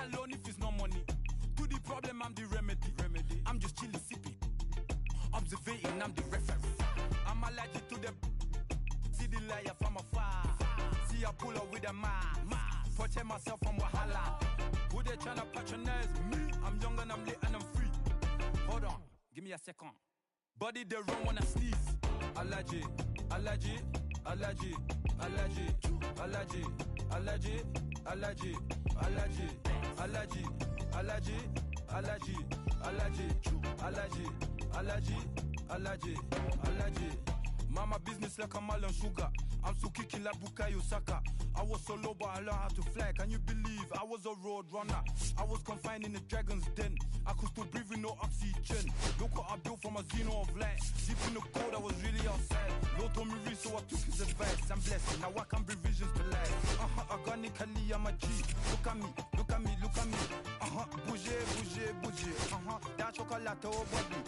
alone if it's no money. To the problem, I'm the remedy. I'm just chilling, sipping. Observating, I'm the referee. I'm allergic to the see the liar from afar. See I pull up with a mask. Protect myself from wahala. Who they tryna patronize me? I'm young and I'm lit and I'm free. Hold on, give me a second. Body they run when I sneeze. Allergy, allergy, allergy, allergy, allergy, allergy, allergy, allergy, allergy, allergy, allergy, allergy, allergy, allergy, allergy, allergy. Mama business like a Malon Sugar. I'm Suki like Bukayo Saka. I was so low but I learned how to fly. Can you believe I was a road runner? I was confined in the dragon's den. I could still breathe with no oxygen. Look what I built from a xeno of light. Deep in the cold I was really outside. Lord told me read so I took his advice. I'm blessed, now I can bring visions to life. Organically I'm a G. Look at me, look at me, look at me. Bouger, bouger, bouger. That chocolate oh body.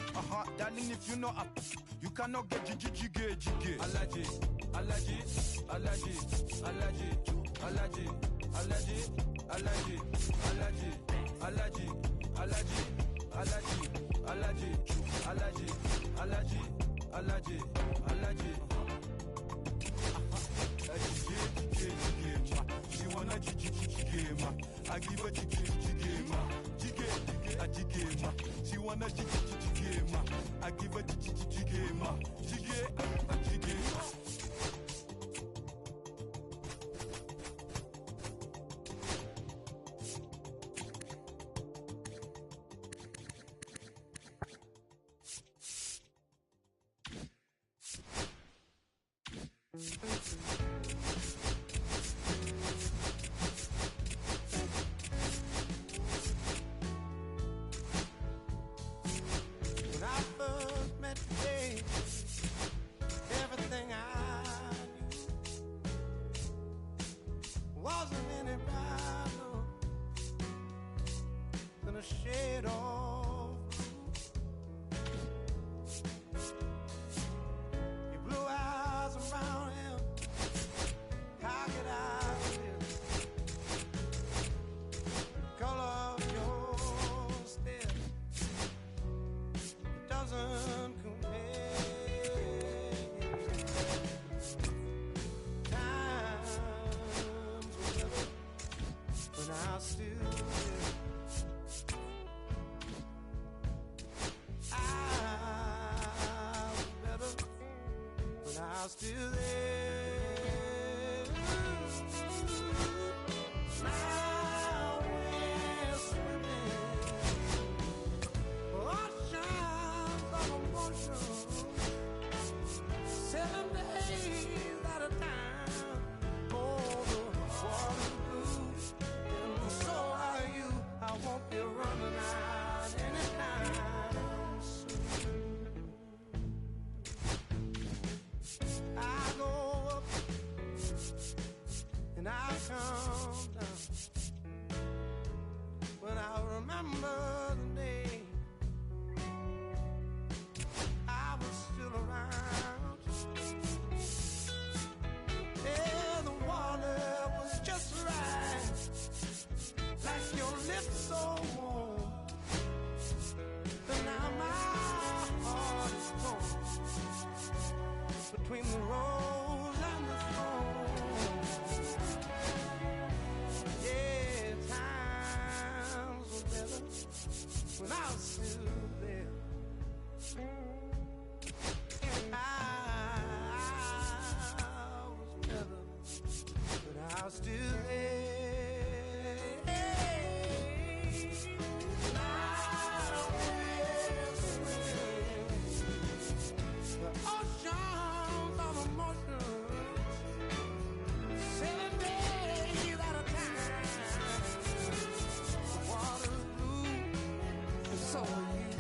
Darling if you know up, you cannot get jiggy. Allergy, allergy, allergy, allergy, allergy, allergy, allergy, allergy, allergy, allergy, allergy, allergy, allergy, allergy, allergy, allergy. She wanna jiggy, I give her jiggy, she wanna jiggy, I give her jiggy. When I first met you, everything I knew wasn't any brighter than a shade of your blue eyes around him. How could I live? The color of your stare, it doesn't compare. Times were better when I still live. I was better when I still live. Now we're swimming oceans of emotion, 7 days at a time. Oh, the water's blue, and so are you. I won't be running out anytime soon. I go up and I come down when I remember the day I was still around. Yeah, the water was just right, like your lips so warm. But now my heart is torn between the rose and the thorn. Yeah, times were better when I was still there. I was better when I was still there. Now we're swimming the oceans of emotions, 7 days at a time. The water's blue, and so are you.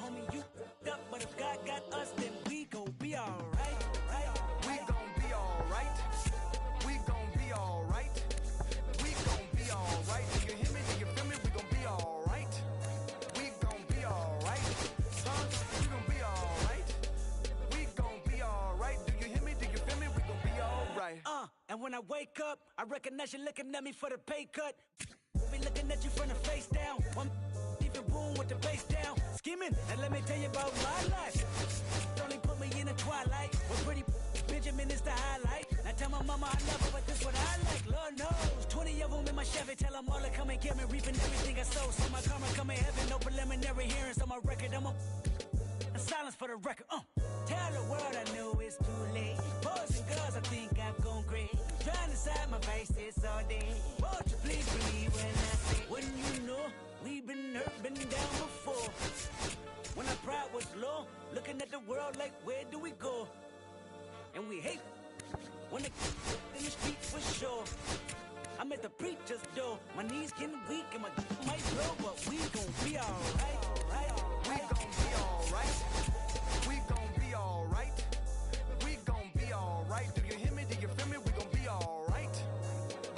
homie, you up, but if God got us, then we gon' be alright. We gon' be alright. We gon' be alright. We gon' be alright. Do you hear me? Do you feel me? We gon' be alright. We gon' be alright. Huh? We gon' be alright. We gon' be alright. Do you hear me? Do you feel me? We gon' be alright. And when I wake up, I recognize you looking at me for the pay cut. Be looking at you from the face down. One even boom with the bass down. Skimming, and let me tell you about my life. Only put me in the twilight. But pretty Benjamin is the highlight. Now tell my mama I love her, but this what I like. Lord knows, 20 of them in my Chevy. Tell them all to come and get me, reaping everything I sow. So my karma come in heaven, no preliminary hearings on my record. I'm a silence for the record. Tell the world I know it's too late. Boys and girls, I think I've gone great. Trying to side my face this all day. Won't you please believe when I say, when you know we've been hurt, been down before. When our pride was low, looking at the world like, where do we go? And we hate when they in the street for sure. I'm at the preacher's door. My knees getting weak and my might blow, but we gon' be alright. We gon' be alright. We gon' be alright. We gon' be alright. Do you hear me? Do you feel me? We gon' be alright.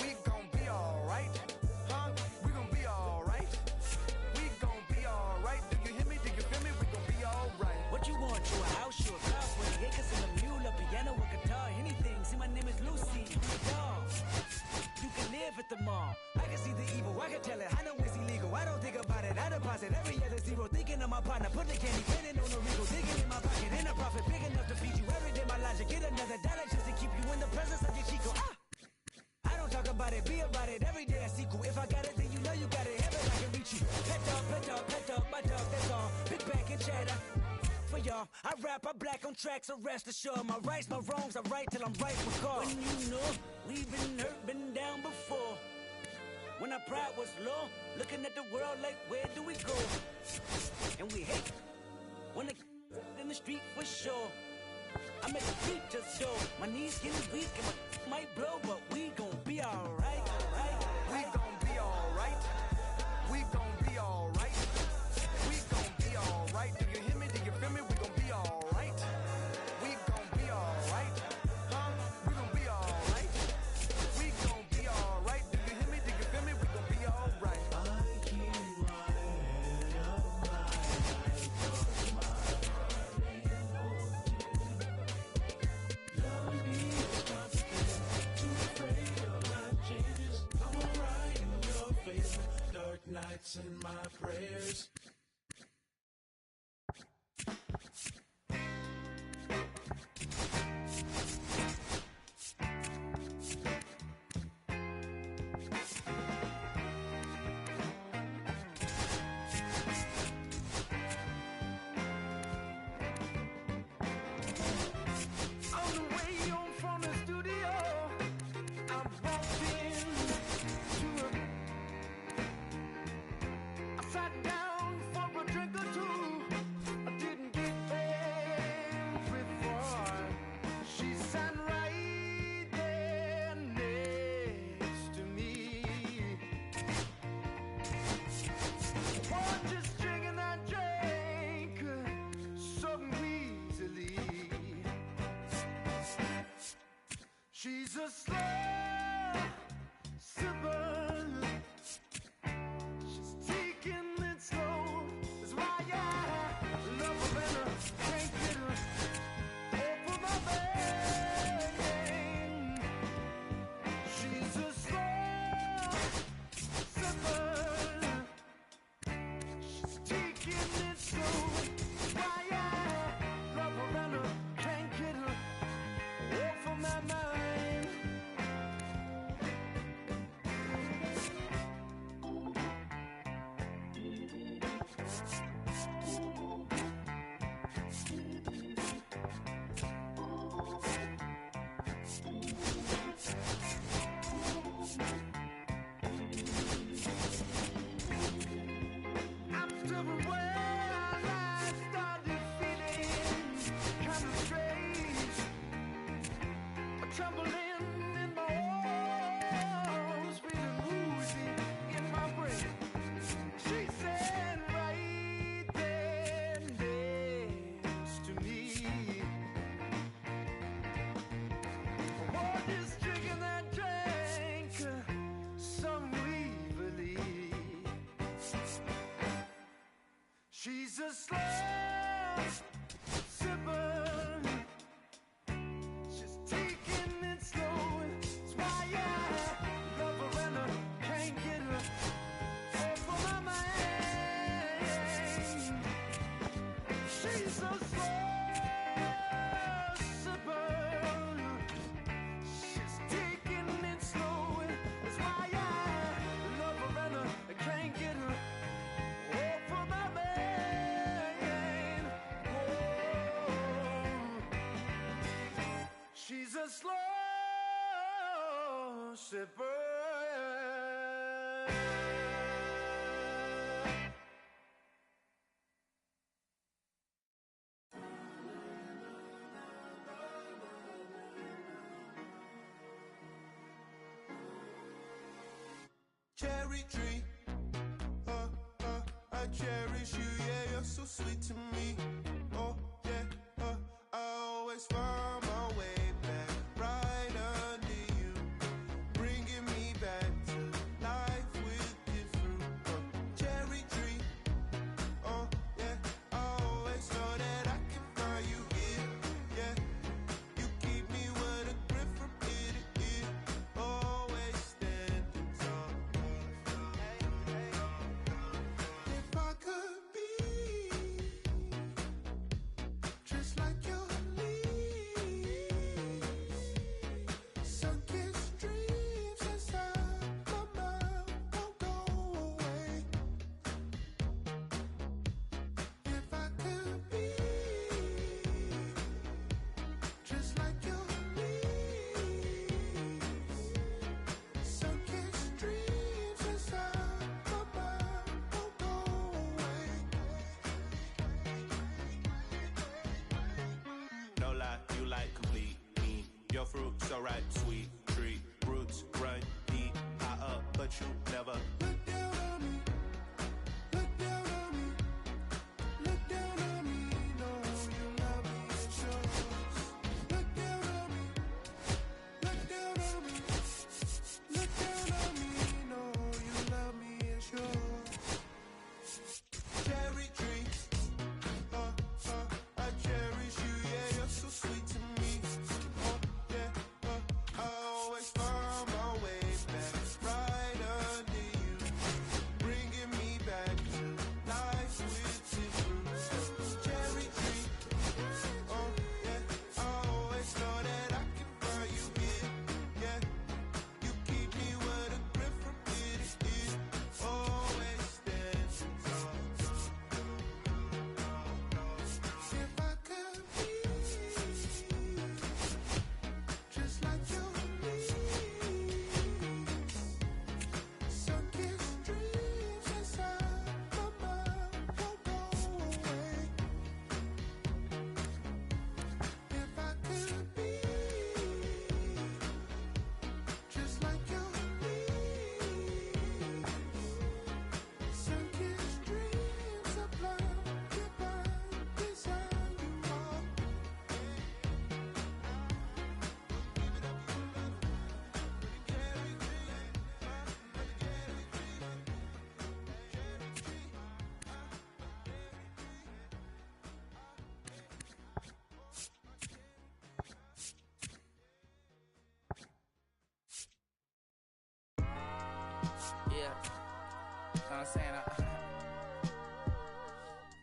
We gon' be alright. Huh? We gon' be alright. We gon' be alright. Do you hear me? Do you feel me? We gon' be alright. What you want? You a house, you a car, 20 acres and a mule, a piano, a guitar, anything. See, my name is Lucy, dog. You can live at the mall. I can see the evil, I can tell it. I know it's illegal. I don't think about it. I deposit every other zero. Thinking of my partner, put the candy, penning on the Rico, digging in my pocket, in a profit big enough to feed you every day. My logic, get another dollar just to keep you in the presence of your Chico. I don't talk about it, be about it. Every day I sequel. If I got it, then you know you got it. Heaven, I can reach you. Pet dog, my dog, that's all. Big back and cheddar. For y'all, I rap, I black on tracks, so rest assured. My rights, my wrongs, I right till I'm right for cause. When you know, we've been hurt, been down before. When our pride was low, looking at the world like, where do we go? And we hate when they in the street for sure. I'm at the preacher's door. My knees getting weak and my might blow, but we gon' be alright. We gon' be alright. We gon' be alright. We gon' be alright. Do you hear me? Do you feel me? We gon' be alright. We gon' be alright. Huh? We gon' be alright. We gon' be alright. Do you hear me? Do you feel me? We gon' be alright. I keep my head up high, 'cause my heart ain't love me is constant, too afraid of life changes. I'm alright in your face, dark nights and my prayers. On the way home from the studio, I walked in to I sat down for a drink or two. I didn't get there before. She sat right there next to me. Oh, just drinking that drink so easily. She's a slow sipper. She's taking it slow. That's why I love her better. Can't get her over my vein. She's a slow sipper. She's taking it slow. That's why I love her better. Can't get her off of my mind. a slow sipper. She's taking it slow. That's why I love her and I can't get her off of my mind. She's a slow sipper. She's taking it slow. That's why I love her and I can't get her off of my mind. Whoa. She's a slow sipper. Cherry tree, I cherish you, yeah, you're so sweet to me. Oh, yeah, I always find my way back right under you, bringing me back to life with your fruit. Cherry tree, oh, yeah, I always know that I can find you here, yeah. You keep me with a grip from ear to ear, always standing tall. If I could be just like your leaves, sun-kissed dreams inside my mind won't go away. If I could be just like your leaves, sun-kissed dreams inside my mind won't go away. No lie, you like complete me. Your fruit so ripe, sweet tree. Roots run deep, high up, but you never. Look down on me, look down on me, look down on me. No, you love me, it's yours. Look down on me, look down on me, look down on me. No, you love me, it's yours. Cherry tree, I cherish you, yeah, you're so sweet to me. Oh, yeah, I always find my way back right under you, bringing me back to life with your fruit. Cherry tree, oh, yeah, I always know that I can find you here, yeah. You keep me with a grip from ear to ear, always standing tall. If I could be just like your leaves, sun-kissed dreams inside my mind won't go away. If I could be just like your leaves, sun-kissed dreams of love, divine desire you are. Yeah, you know what I'm saying?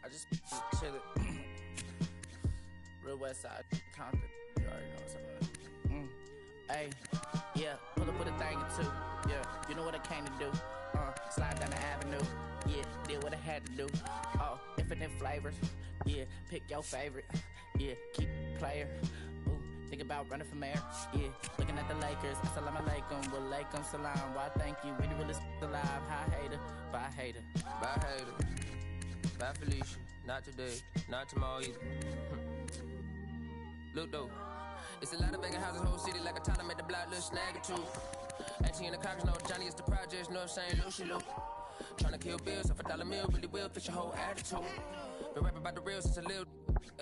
I just chillin'. Real West Side, Compton. You already know what's up. Hey, yeah, pull up with a thing or two. Yeah, you know what I came to do. Slide down the avenue. Yeah, did what I had to do. Oh, infinite flavors. Yeah, pick your favorite. Yeah, keep it player. Ooh, think about running for mayor. Yeah, looking at the Lakers. Assalamu alaikum, walaikum salam. Why thank you, we the realest alive. Hi hater, bye hater. Bye hater, bye Felicia, not today, not tomorrow either. Look though, it's a lot of vacant houses, whole city like a town. I made the block, little snag or two. 18 in the Congress, no Johnny is the projects, no St. Lucia, Lou. Tryna kill bills off $1 meal, really will fix your whole attitude. Been rapping about the real since a little.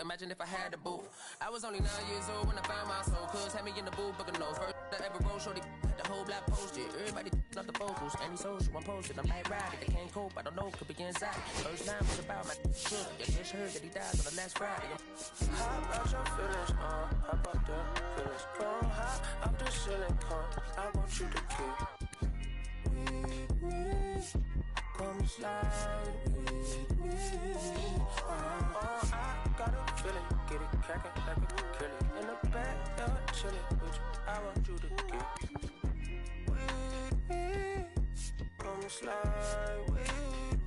Imagine if I had a boo. I was only 9 years old when I found my soul. Cuz had me in the booth, booking nose. First I ever wrote, shorty, the whole block posted. Everybody not the vocals, any social, I'm posted, I'm like riding, they can't cope, I don't know, could be inside. First line was about my shoulder, you just heard that he died on the last Friday. How about your feelings, how about the feelings, come high, up the ceiling, come, I want you to get with me, come slide with me, I got a feeling, get it crackin' like a kill it, in the backyard, chillin' with you, I want you to get come slide with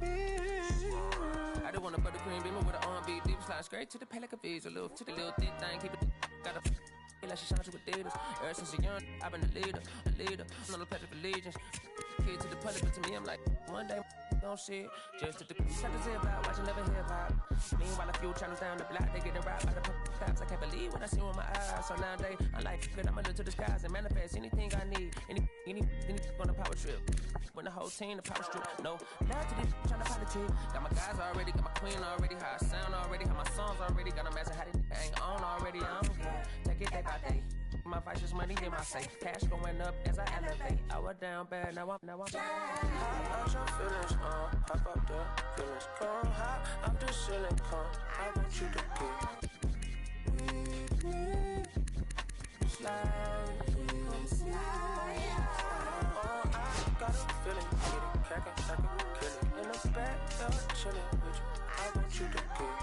me. I just want a buttercream beamer with an R&B deep slide straight to the Pelican V's, a little to the little thick thing, keep it got a feel like she shines with Adidas. Ever since a young, I've been a leader. I'm on the pledge of allegiance. Kid to the public, but to me, I'm like, one day, don't see it. Just to the shut the zip out, watching never hip hop. Meanwhile, a few channels down the block, they getting robbed by the cops. I can't believe what I see with my eyes. So nowadays, I'm like, good, I'ma look to the skies and manifest anything I need. Any on a power trip. When the whole team, the power strip. No, love to this trying to politic. Got my guys already, got my queen already, how I sound already, how my songs already. Got them asking how they ain't on already. I'm good. Take it day by day. My vice is money in my safe. Cash going up as I elevate. I was down bad, now I'm How about your feelings, how about the feelings, come high, up the ceiling, come, I want you to get with me, slide with me, I got a feeling, get it crackin', I can kill it, in the backyard, chillin' with you, I want you to get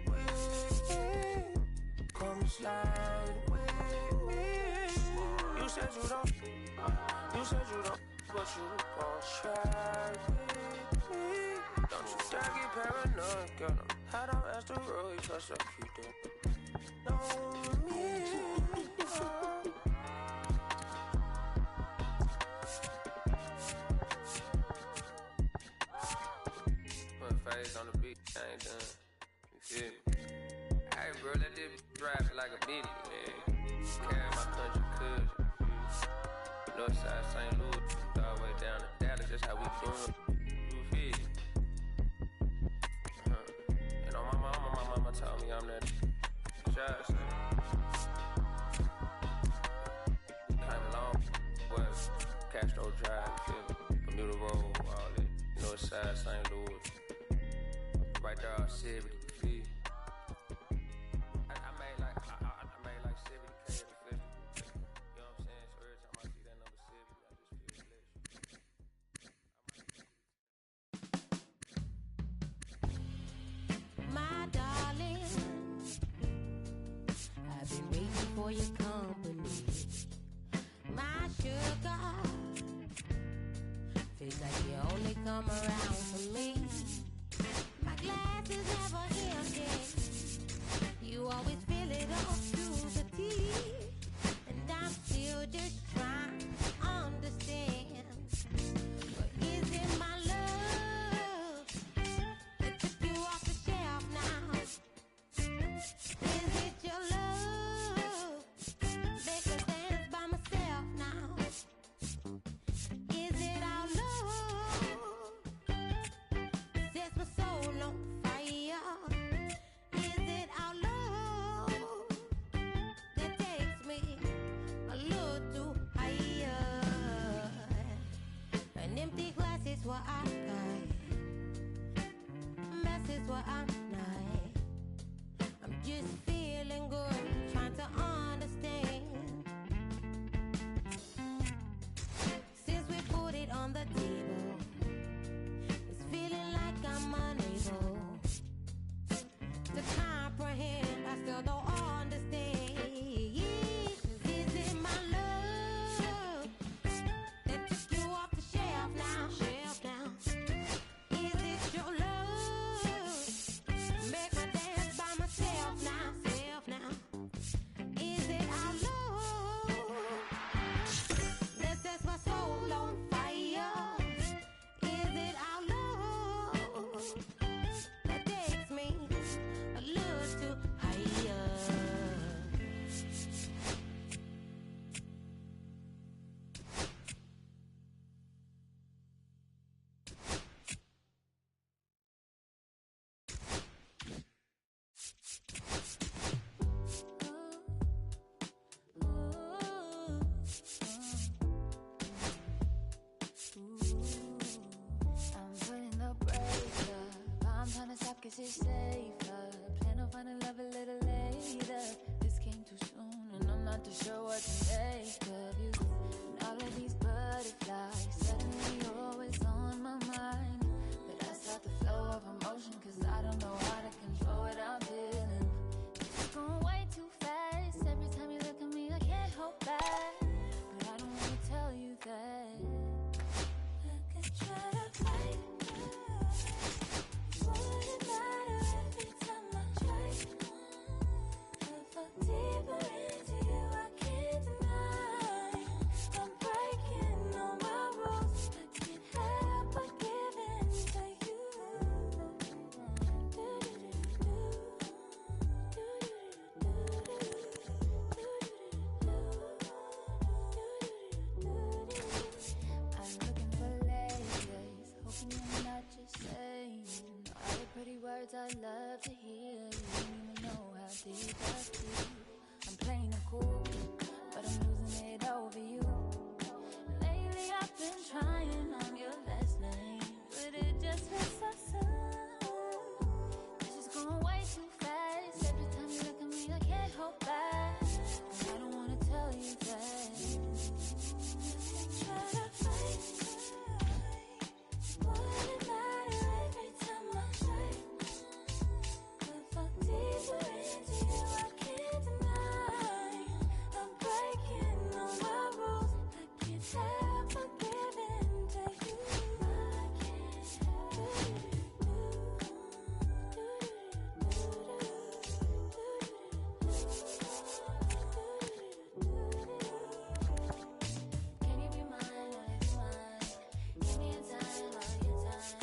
with me, come slide with me, you said you don't, but you gon' try with me. Don't you dare get paranoid, girl. I don't ask the road, cause I keep it. Know me. Put face on the beat, I ain't done. You feel me? Hey, bro, let this drive like a bitty, man. Carry my country cousin. Northside St. Louis, all the way down to Dallas, that's how we doing. You feel me? You know, my mama told me I'm that shy, so came along, was Castro Drive, you feel me? Bermuda Road, all that. Northside St. Louis, right there, off 70, you feel me? I made like 70K at the festival. My darling, I've been waiting for your company. My sugar, feels like you only come around for me. My glass is never empty. You always fill it up to the teeth, and I'm still just trying to understand. But is it my love that took you off the shelf now? Is it your love make us dance by myself now? Is it our love sets my soul on fire? Is it our love that takes me a little too higher? An empty glass is what I got. Mess is what I'm not. I'm just feeling good, trying to understand. Since we put it on the table, it's feeling like I'm unable to comprehend. I still don't understand. Is it my love that took you off the shelf now? Is it your love it safer. Plan on finding love a little later. This came too soon, and I'm not too sure what to make of you. And all of these butterflies, suddenly you're always on my mind. But I stop the flow of emotion, cause I don't know how to control what I'm feeling. It's going way too fast. Every time you look at me, I can't hold back. But I don't wanna tell you that. I could try to fight. Wouldn't matter every time I try. I fall deeper into you, I can't deny. I'm breaking all my rules. I can't help but give in to you. I'm looking for layers, hoping you're not just saying all the pretty words I love to hear. You don't even know how deep I feel. I'm playing it cool, but I'm losing it over you. Lately I've been trying on your last name, but it just hurts so soon. It's just going way too fast. Every time you look at me, I can't hold back. But I don't wanna tell you that. Try to fight. Wouldn't matter every time I try. I fall deeper into you, I can't deny. I'm breaking all my rules. I can't help but give in to you. I can't Can you be mine, or be mine? Give me a time, or your time.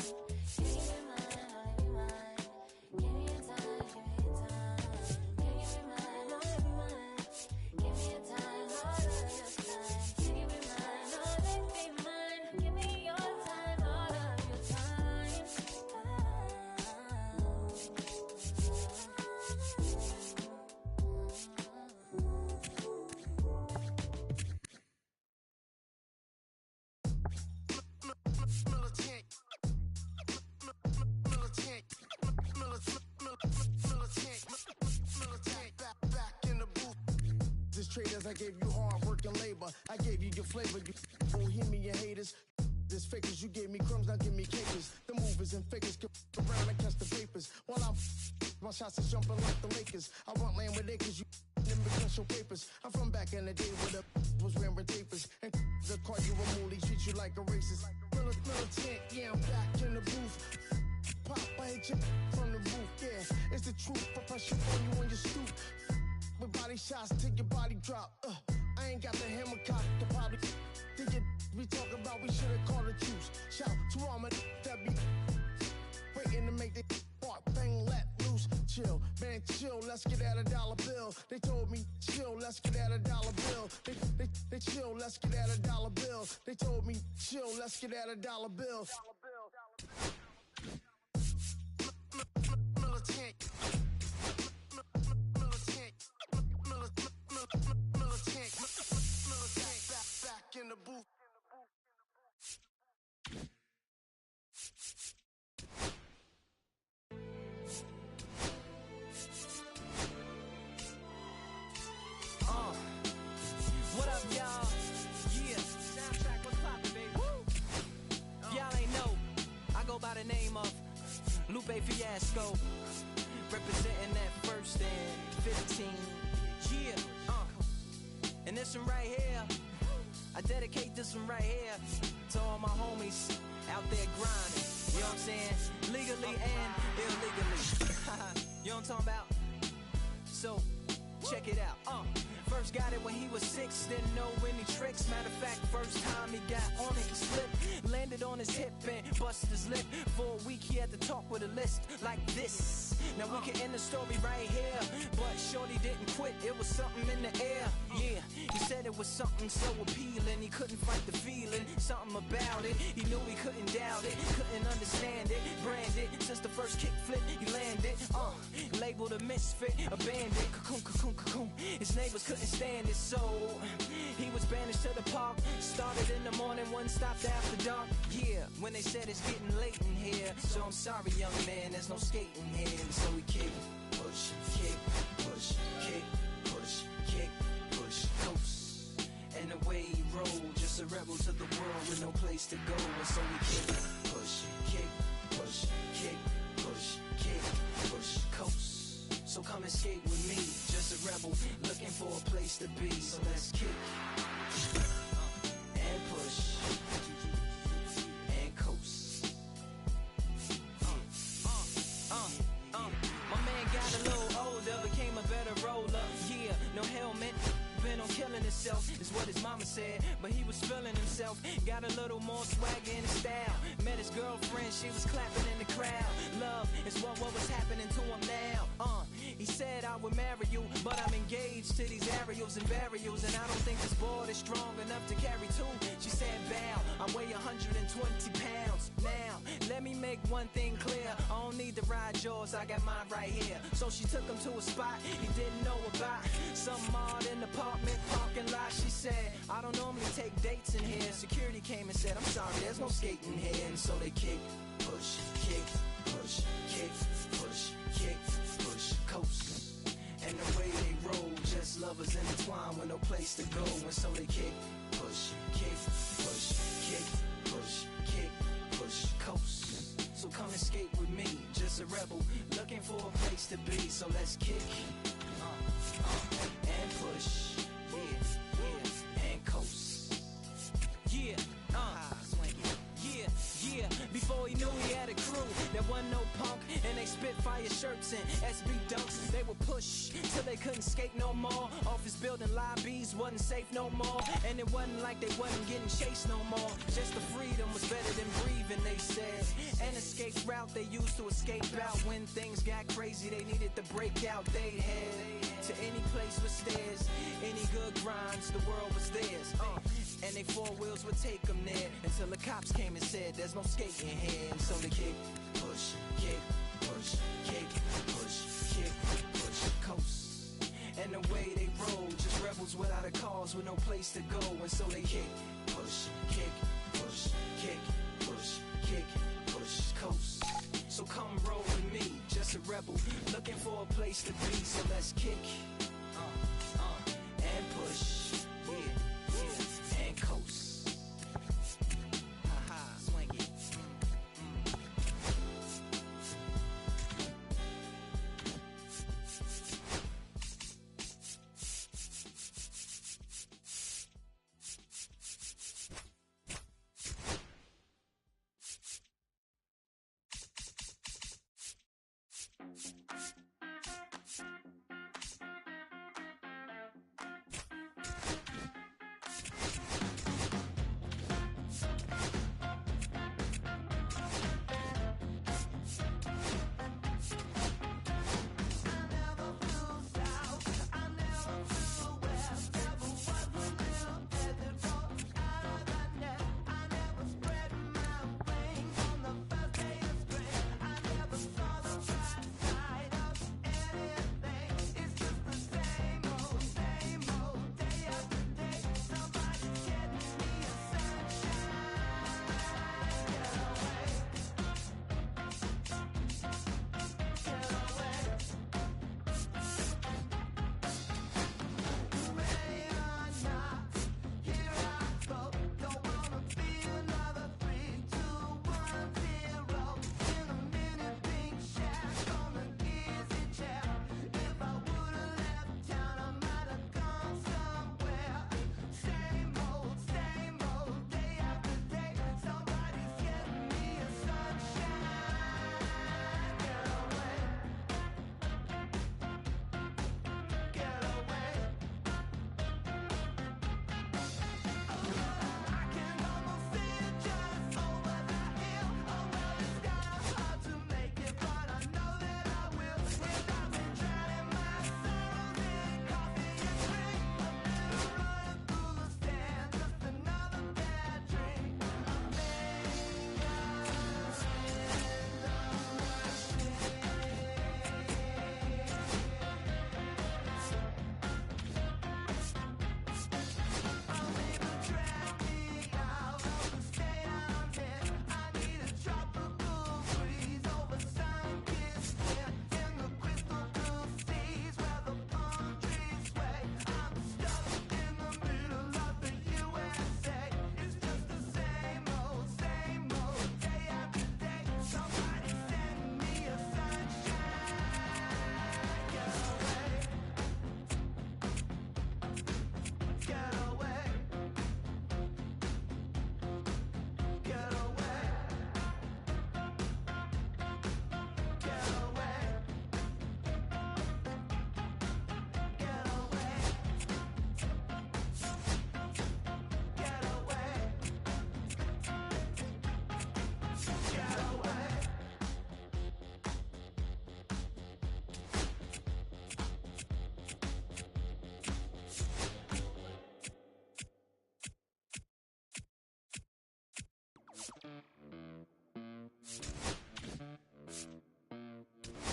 Can you be mine, or be mine? Give me a time, give me a time. Can you be mine, or be mine? Give me a time, or your time. Can you be mine, or be mine? Give me your time, all of your time. Back in the booth. This traders, I gave you hard work and labor. I gave you your flavor, you bohemian haters. This fakers, you gave me crumbs, now give me cakers. The movers and fakers get around and catch the papers. While I'm my shots is jumping like the Lakers. I want land with acres, you never your papers. I'm from back in the day where the was wearing tapers. And the call you a mooly, treat you like a racist. Militant, yeah, I'm back in the booth. Pop, I hit you from the roof, yeah. It's the truth, I press you on you on your stoop. With body shots till your body drop. I ain't got the hammer cock to probably think it we talk about, we should've called a truce. Shout to all my that be waiting to make the part bang let loose. Chill, man, chill, let's get at $1 bill. They told me, chill, let's get at $1 bill. They chill, let's get at $1 bill. They told me, chill, let's get at $1 bill. Militant. Back in the booth. What up, y'all? Yeah, soundtrack, what's poppin', baby? Woo! Y'all ain't know, I go by the name of Lupe Fiasco, representing that first and 15. Yeah, and this one right here, I dedicate this one right here to all my homies out there grinding. You know what I'm saying? Legally and illegally. You know what I'm talking about? So, check it out. First got it when he was 6, didn't know any tricks. Matter of fact, first time he got on it, he slipped. Landed on his hip and busted his lip. For a week he had to talk with a list like this. Now we can end the story right here, but shorty didn't quit, it was something in the air. Yeah, he said it was something so appealing, he couldn't fight the feeling, something about it. He knew he couldn't doubt it, couldn't understand it. Branded, since the first kick flip, he landed. Labeled a misfit, a bandit. Cocoon, cocoon, cocoon. His neighbors couldn't stand it, so he was banished to the park. Started in the morning, one stopped after dark. Yeah, when they said it's getting late in here. So I'm sorry, young man, there's no skating here. And so we kick, push, kick, push, kick, push, kick, push, coast. And the way he rolled, just a rebel to the world with no place to go. And so we kick, push, kick, push, kick, push, kick, push, coast. So come and skate with me, just a rebel looking for a place to be. So let's kick and push and coast. My man got a little older, became a better roller. Yeah, no helmet, been on killing himself, is what his mama said. But he was feeling himself, got a little more swag in his style. Met his girlfriend, she was clapping in the crowd. Love is what was happening to him now. He said I would marry you, but I'm engaged to these aerials and burials, and I don't think this board is strong enough to carry two. She said, bow, I weigh 120 pounds. Now, let me make one thing clear, I don't need to ride yours, I got mine right here. So she took him to a spot he didn't know about, some odd in the apartment parking lot. She said, I don't normally take dates in here. Security came and said, I'm sorry, there's no skating here. And so they kick, push, kick, push, kick, push, kick, push, coast. And the way they roll, just lovers intertwined with no place to go. And so they kick, push, kick, push, kick, push, kick, push, coast. So come and skate with me, just a rebel looking for a place to be. So let's kick and push, yeah, and coast. Yeah, yeah. Before he knew he had a crew, there wasn't no punk, and they Spitfire shirts and SB dunks. They would push till they couldn't skate no more. Office building lobbies wasn't safe no more, and it wasn't like they wasn't getting chased no more. Just the freedom was better than breathing, they said. An escape route they used to escape out when things got crazy. They needed to break out. They head to any place with stairs, any good grinds, the world was theirs. And they four wheels would take them there until the cops came and said there's no skating here. And so they kick, push, kick, push, kick, push, kick, push, coast. And the way they roll, just rebels without a cause with no place to go. And so they kick, push, kick, push, kick, push, kick, push, coast. So come roll with me, just a rebel looking for a place to be. So let's kick and push, yeah, and coast. Swing it.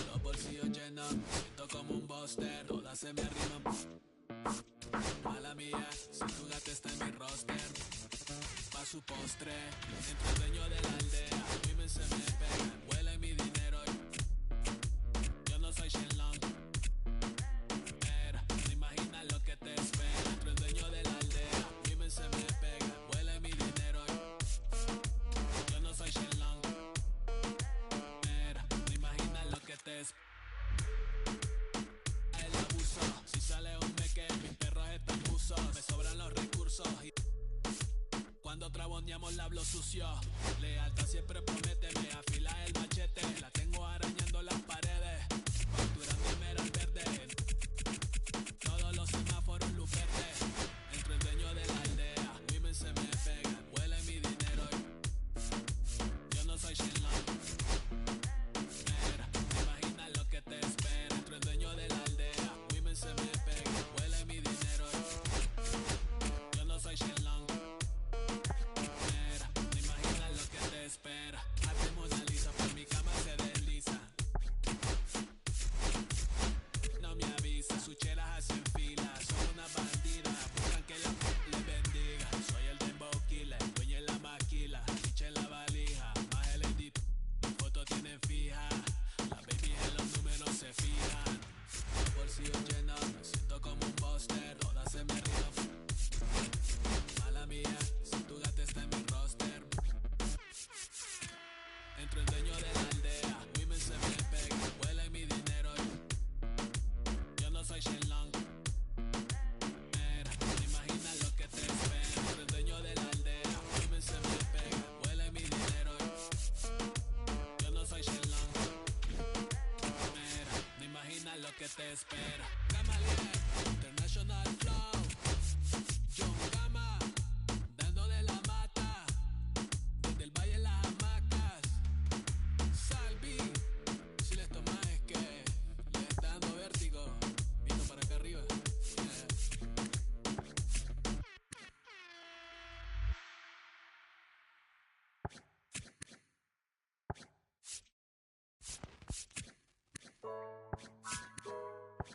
Los bolsillos llenos, siento como un buster, todas se me arriman. Mala mía, si tu gata está en mi roster, pa' su postre, entre el dueño de la aldea, women se me pegan, huele mi dinero. Yo no soy Shenlong, pero no imaginas lo que te espera. Entre el dueño de la aldea, women se me pegan, huele mi dinero. Yo no soy Shenlong, pero no imaginas lo que te espera. El abuso, si sale un meque, mis perros están buzos, me sobran los recursos y cuando traboneamos la hablo sucio. Lealtad siempre prométeme, afila el machete, la tengo arañando las paredes, facturando el mero al verde, todos los semáforos luz verde. Entre el dueño de la aldea, women se me pegan, huele mi dinero. Yo no soy Shenlong, mira, te imaginas lo que te espera. Entre el dueño de la aldea, women se me pegan, huele mi dinero. Yo no soy Shenlong, mira, te imaginas lo que te espera. Arte Mona Lisa, por mi cama se desliza. No me avisa, sus chelas hacen fila, son una bandida, buscan que la le bendiga. Soy el dembow killer, dueño en la maquila, chicha en la valija, más el edit, mi foto tienen fija, las babies en los números se fijan. Los bolsillos llenos, me siento como un buster, todas se me ríen. Mala mía, si tu gata está en mi roster. Entre el dueño de la aldea, women se me pegan, huele mi dinero. Yo no soy Shenlong, mira, no imaginas lo que te espera. Entre el dueño de la aldea, women se me pegan, huele mi dinero. Yo no soy Shenlong, mira, no imaginas lo que te espera. Gamaliel, International Flow, John Gama, dando de la mata, desde el valle en las hamacas. Salvi, si les tomas es que les está dando vértigo, vino para acá arriba.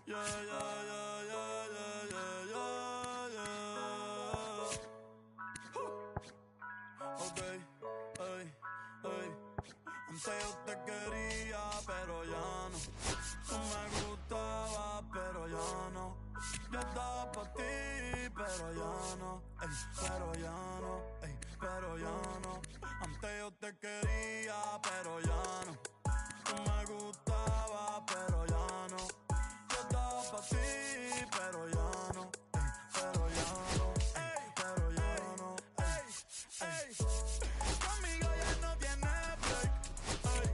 Yeah, yeah, yeah, yeah, yeah, yeah, yeah, yeah. Okay, ey, ey. Antes yo te quería, pero ya no. Tú me gustaba, pero ya no. Yo estaba pa' ti, pero ya no. Ey, pero ya no, ey, pero ya no. Antes yo te quería, pero ya no. Tú me gustaba, pero ya no. Yo estaba pa' ti, pero ya no. Ey, pero ya no, ey, pero ya no. Ey, ey. Conmigo ya no tiene break. Ey,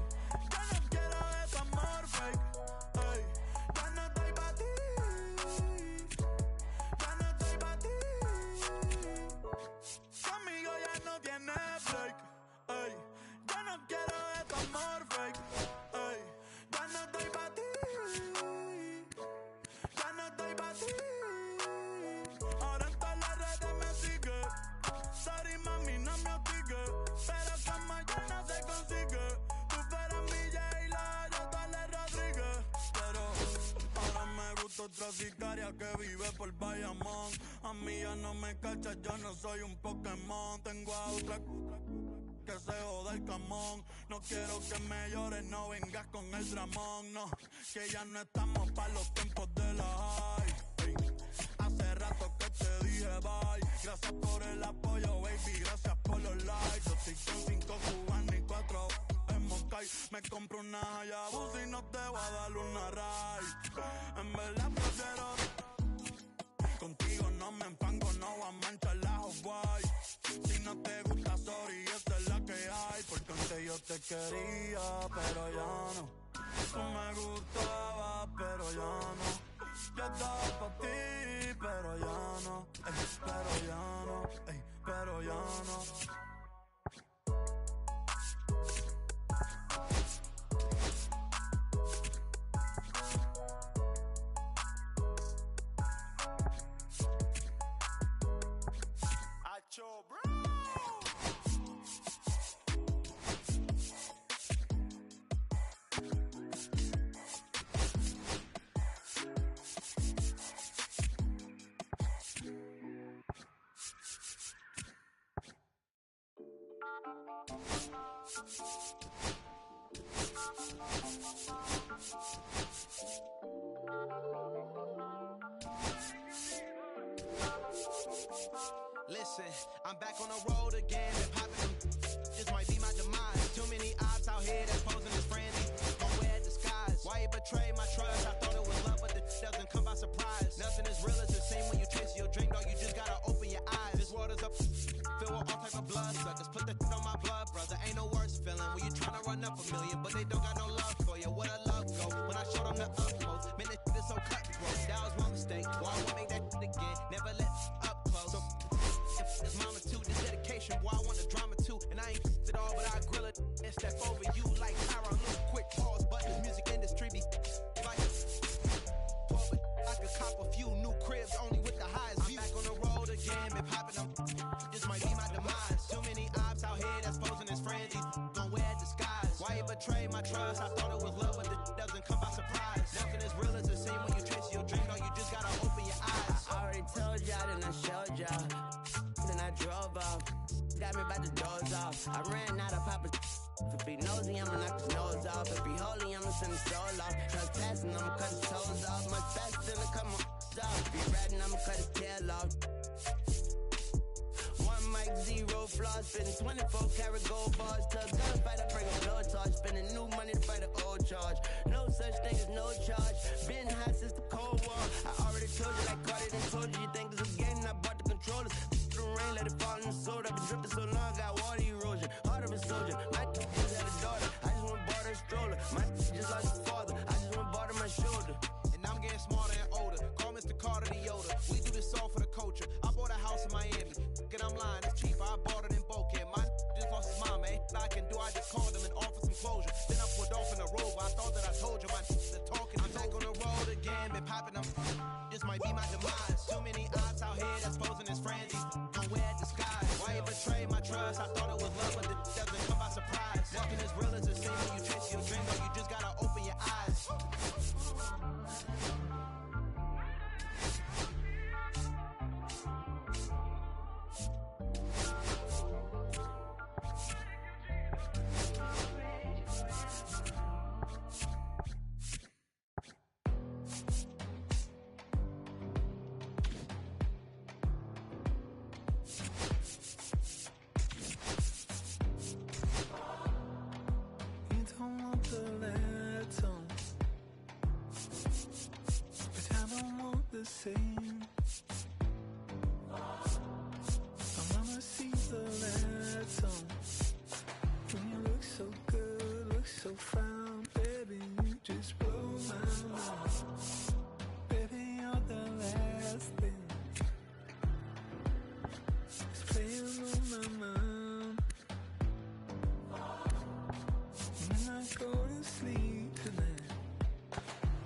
ya no quiero ese amor fake. Ey, ya no estoy pa' ti. Ya no estoy pa' ti. Conmigo ya no tiene break. Ey, ya no quiero ese amor fake. Ey, ya no estoy pa' ti. Ya no estoy pa' ti. Ahora en todas las redes me sigue. Sorry mami, no me hostigue, pero como ya no se consigue. Tú fueras mi J-Lo, yo Dale Rodríguez. Pero ahora me gusta otra sicaria que vive por Bayamón. A mí ya no me cachas, yo no soy un Pokémon. Tengo a otra que se joda el camón. No quiero que me llores, no vengas con el dramón. No, que ya no estamos pa' los tiempos de la high. Ey, hace rato que te dije bye. Gracias por el apoyo, baby, gracias por los likes. Yo estoy con 5 cubanos y 4 en Moncay. Me compro una Hayabusa y no te voy a dar una ride. En verdad prefiero contigo, no me empango, no voy a manchar la guay. Si no te gusta, sorry, esta es la que hay. Porque antes yo te quería, pero ya no. Tú me gustaba, pero ya no. Yo estaba pa' ti, pero ya no. Ey, pero ya no, ey, pero ya no. Acho, bro. Listen, I'm back on the road again and popping them. This might be my demise. Too many ops out here that's posing as friendly. Don't wear a disguise. Why you betray my trust? I thought it was love, but the doesn't come by surprise. Nothing is real as the same when you taste your drink, dog. You just gotta open your eyes. This water's up, filled with all type of blood suckers. Put the on my blood, brother. Ain't no worse feeling when you tryna run up a million, but they don't got no love for you. Where the love go? When I showed them the utmost, man, this is so cutthroat. That was my mistake. Why I won't make that again? Never let up close. So it's mama too, this dedication, boy, I want the drama too. And I ain't it all, but I grill it and step over you like Tyron. Little quick pause, but this music industry be like I could cop a few new cribs only with the highest view. I'm back on the road again, been popping them. This might be my demise. Too many ops out here that's posing as friends. Don't wear a disguise. Why you betray my trust? I thought it was love, but it doesn't come by surprise. Nothing as real as the same when you trace your drink, or you just gotta open your eyes. I already told y'all, then I showed y'all. Then I drove off. Got me by the doors off. I ran out of Papa. If he nosy, I'ma knock his nose off. If he holy, I'ma send his soul off. Cause passing, I'ma cut his toes off. Much faster than a cut my off. If he ratting, I'ma cut his tail off. One mic, zero flaws. Spitting 24 karat gold bars. Till gunfight, I bring a blowtorch. Spending new money to fight an old charge. No such thing as no charge. Been high since the Cold War. I already told you like Cardi done told you. You think it's a game? I bought the controllers. The rain, let it fall in the soda. I've been dripping so long, got water erosion. Heart of a soldier. My just had a daughter. I just went bought her a stroller. My just like a father. I just went bought her my shoulder. And I'm getting smarter and older. Call Mr. Carter the Yoda. We do this all for the culture. I bought a house in Miami. And I'm lying, it's cheaper. I bought it in Boca. My just lost his mom, ain't I can do. I just called him and offered some closure. Then I pulled off in a Rover. I thought that I told you my the talking. I'm back on the road again, been popping them. This might be my demise. Too many ops out here that's posing as friends. Don't wear a disguise. Why you betray my trust? I thought it was love, but it doesn't come by surprise. Nothing as real as the same when you trace your drink, or you just gotta open your eyes. The same. I wanna see the red zone. When you look so good, look so fine, baby, you just blow my mind. Baby, you're the last thing that's playing on my mind. When I go to sleep tonight,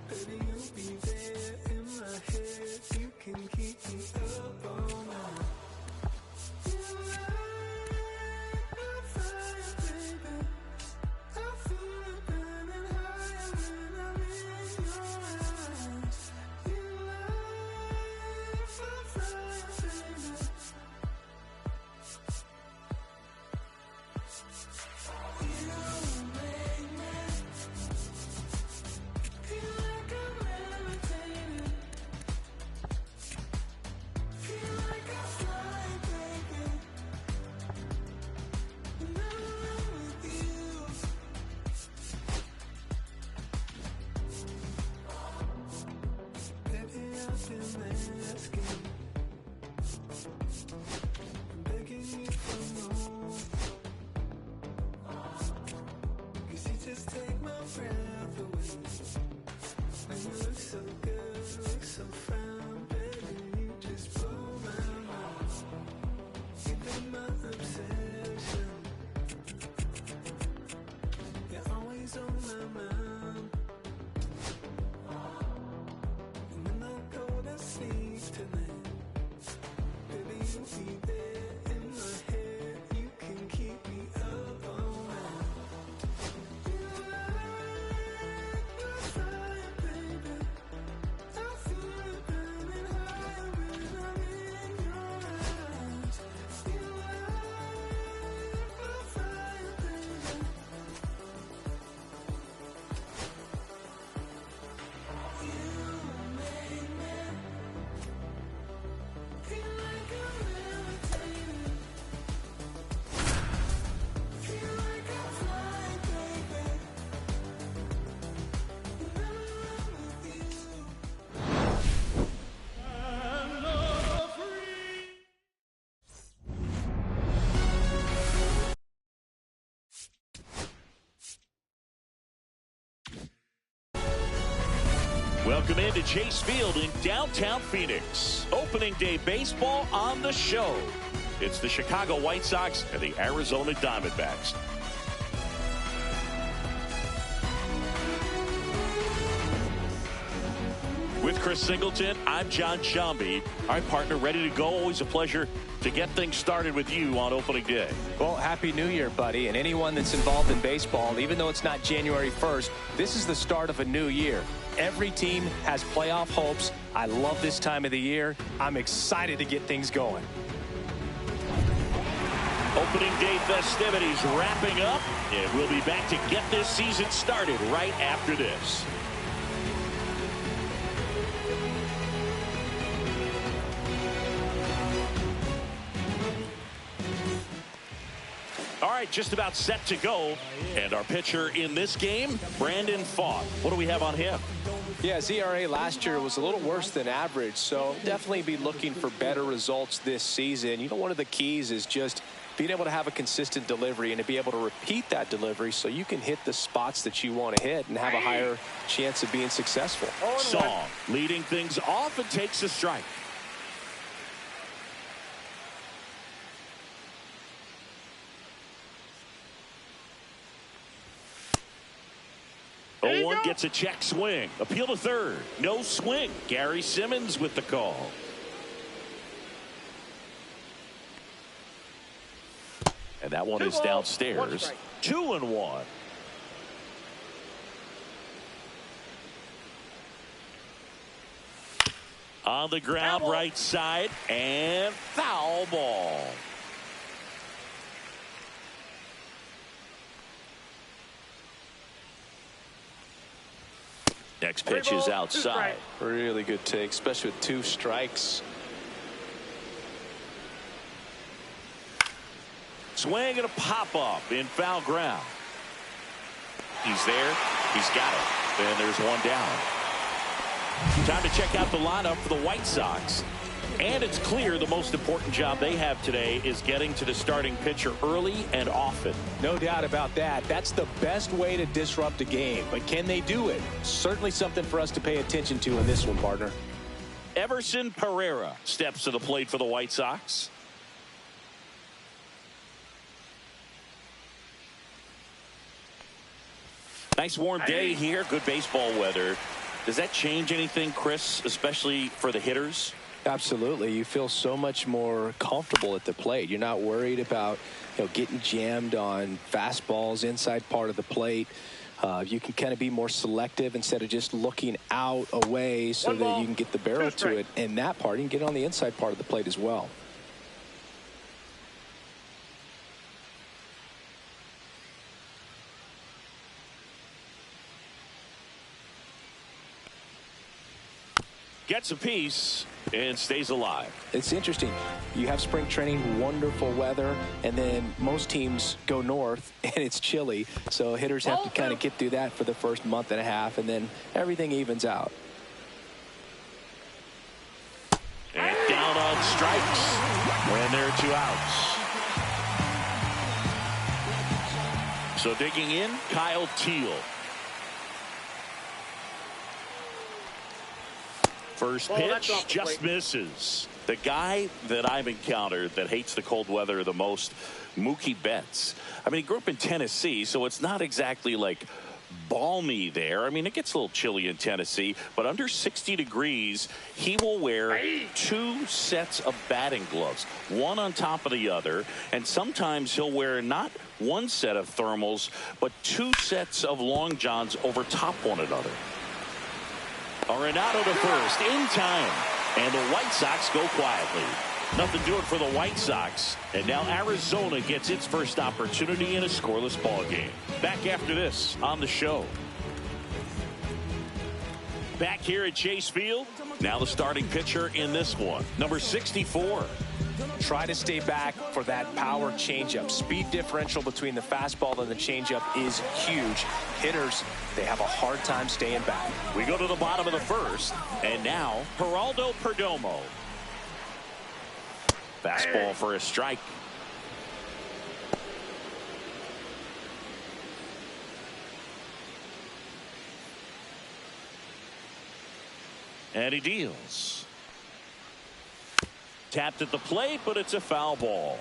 baby, you'll be there in my head. You can keep me up all night. You light my fire, baby. I feel it burning higher when I'm in your eyes. You light my fire, baby. You make me feel like I'm levitating. Feel like I fly, baby. When I'm with you. Baby, I've been asking, begging you for more. 'Cause you just take my breath away. When you look so good, look so fine, baby, you just blow my mind. You've been my obsession. You're always on my mind. And when I go to sleep tonight, baby, you'll be there in my head. You can keep me up all night. You light my Welcome into Chase Field in downtown Phoenix. Opening day baseball on the show. It's the Chicago White Sox and the Arizona Diamondbacks. With Chris Singleton, I'm John Shambi. Our partner ready to go. Always a pleasure to get things started with you on opening day. Well, Happy New Year, buddy. And anyone that's involved in baseball, even though it's not January 1st, this is the start of a new year. Every team has playoff hopes. I love this time of the year. I'm excited to get things going. Opening day festivities wrapping up, and we'll be back to get this season started right after this. All right, just about set to go. And our pitcher in this game, Brandon Pfaadt. What do we have on him? Yeah, his ERA last year was a little worse than average, so definitely be looking for better results this season. You know, one of the keys is just being able to have a consistent delivery and to be able to repeat that delivery so you can hit the spots that you want to hit and have a higher chance of being successful. Song leading things off and takes a strike. One gets a check swing. Appeal to third. No swing. Gary Simmons with the call. And that one is downstairs. 2-1. On the ground, right side, and foul ball. Next pitch is outside. Really good take, especially with 2 strikes. Swing and a pop-up in foul ground. He's there. He's got it. And there's one down. Time to check out the lineup for the White Sox. And it's clear the most important job they have today is getting to the starting pitcher early and often. No doubt about that. That's the best way to disrupt a game. But can they do it? Certainly something for us to pay attention to in this one, partner. Everson Pereira steps to the plate for the White Sox. Nice warm day here. Good baseball weather. Does that change anything, Chris, especially for the hitters? Absolutely. You feel so much more comfortable at the plate. You're not worried about, getting jammed on fastballs inside part of the plate. You can kind of be more selective instead of just looking out away so that you can get the barrel to it. And that part, you can get on the inside part of the plate as well. Gets a piece and stays alive. It's interesting. You have spring training, wonderful weather, and then most teams go north and it's chilly. So hitters have to kind of get through that for the first month and a half, and then everything evens out. And down on strikes when there are 2 outs. So digging in, Kyle Teel. First pitch just misses. The guy that I've encountered that hates the cold weather the most, Mookie Betts. I mean, he grew up in Tennessee, so it's not exactly like balmy there. I mean, it gets a little chilly in Tennessee, but under 60 degrees, he will wear 2 sets of batting gloves, one on top of the other, and sometimes he'll wear not 1 set of thermals, but 2 sets of long johns over top one another. Arenado to first in time, and the White Sox go quietly. Nothing doing for the White Sox, and now Arizona gets its first opportunity in a scoreless ball game. Back after this on the show. Back here at Chase Field, now the starting pitcher in this one, number 64. Try to stay back for that power changeup. Speed differential between the fastball and the changeup is huge. Hitters, they have a hard time staying back. We go to the bottom of the first, and now Geraldo Perdomo. Fastball for a strike. And he deals. Tapped at the plate, but it's a foul ball.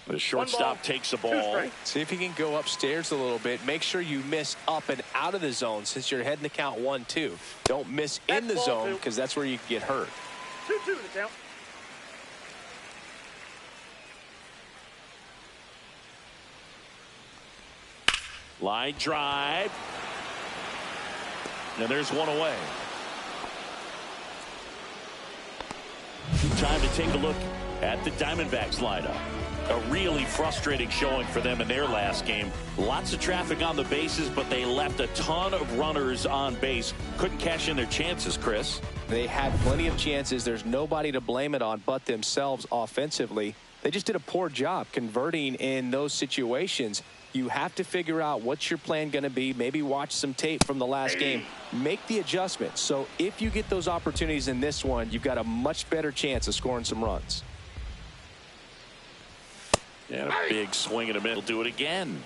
The shortstop takes the ball. See if you can go upstairs a little bit. Make sure you miss up and out of the zone since you're heading to count 1-2. Don't miss in the zone because that's where you can get hurt. 2-2 to count. Line drive. And there's one away. Time to take a look at the Diamondbacks lineup. A really frustrating showing for them in their last game. Lots of traffic on the bases, but they left a ton of runners on base. Couldn't cash in their chances, Chris. They had plenty of chances. There's nobody to blame it on but themselves offensively. They just did a poor job converting in those situations. You have to figure out what's your plan going to be. Maybe watch some tape from the last game. Make the adjustment. So if you get those opportunities in this one, you've got a much better chance of scoring some runs. And a big swing in the middle. Do it again.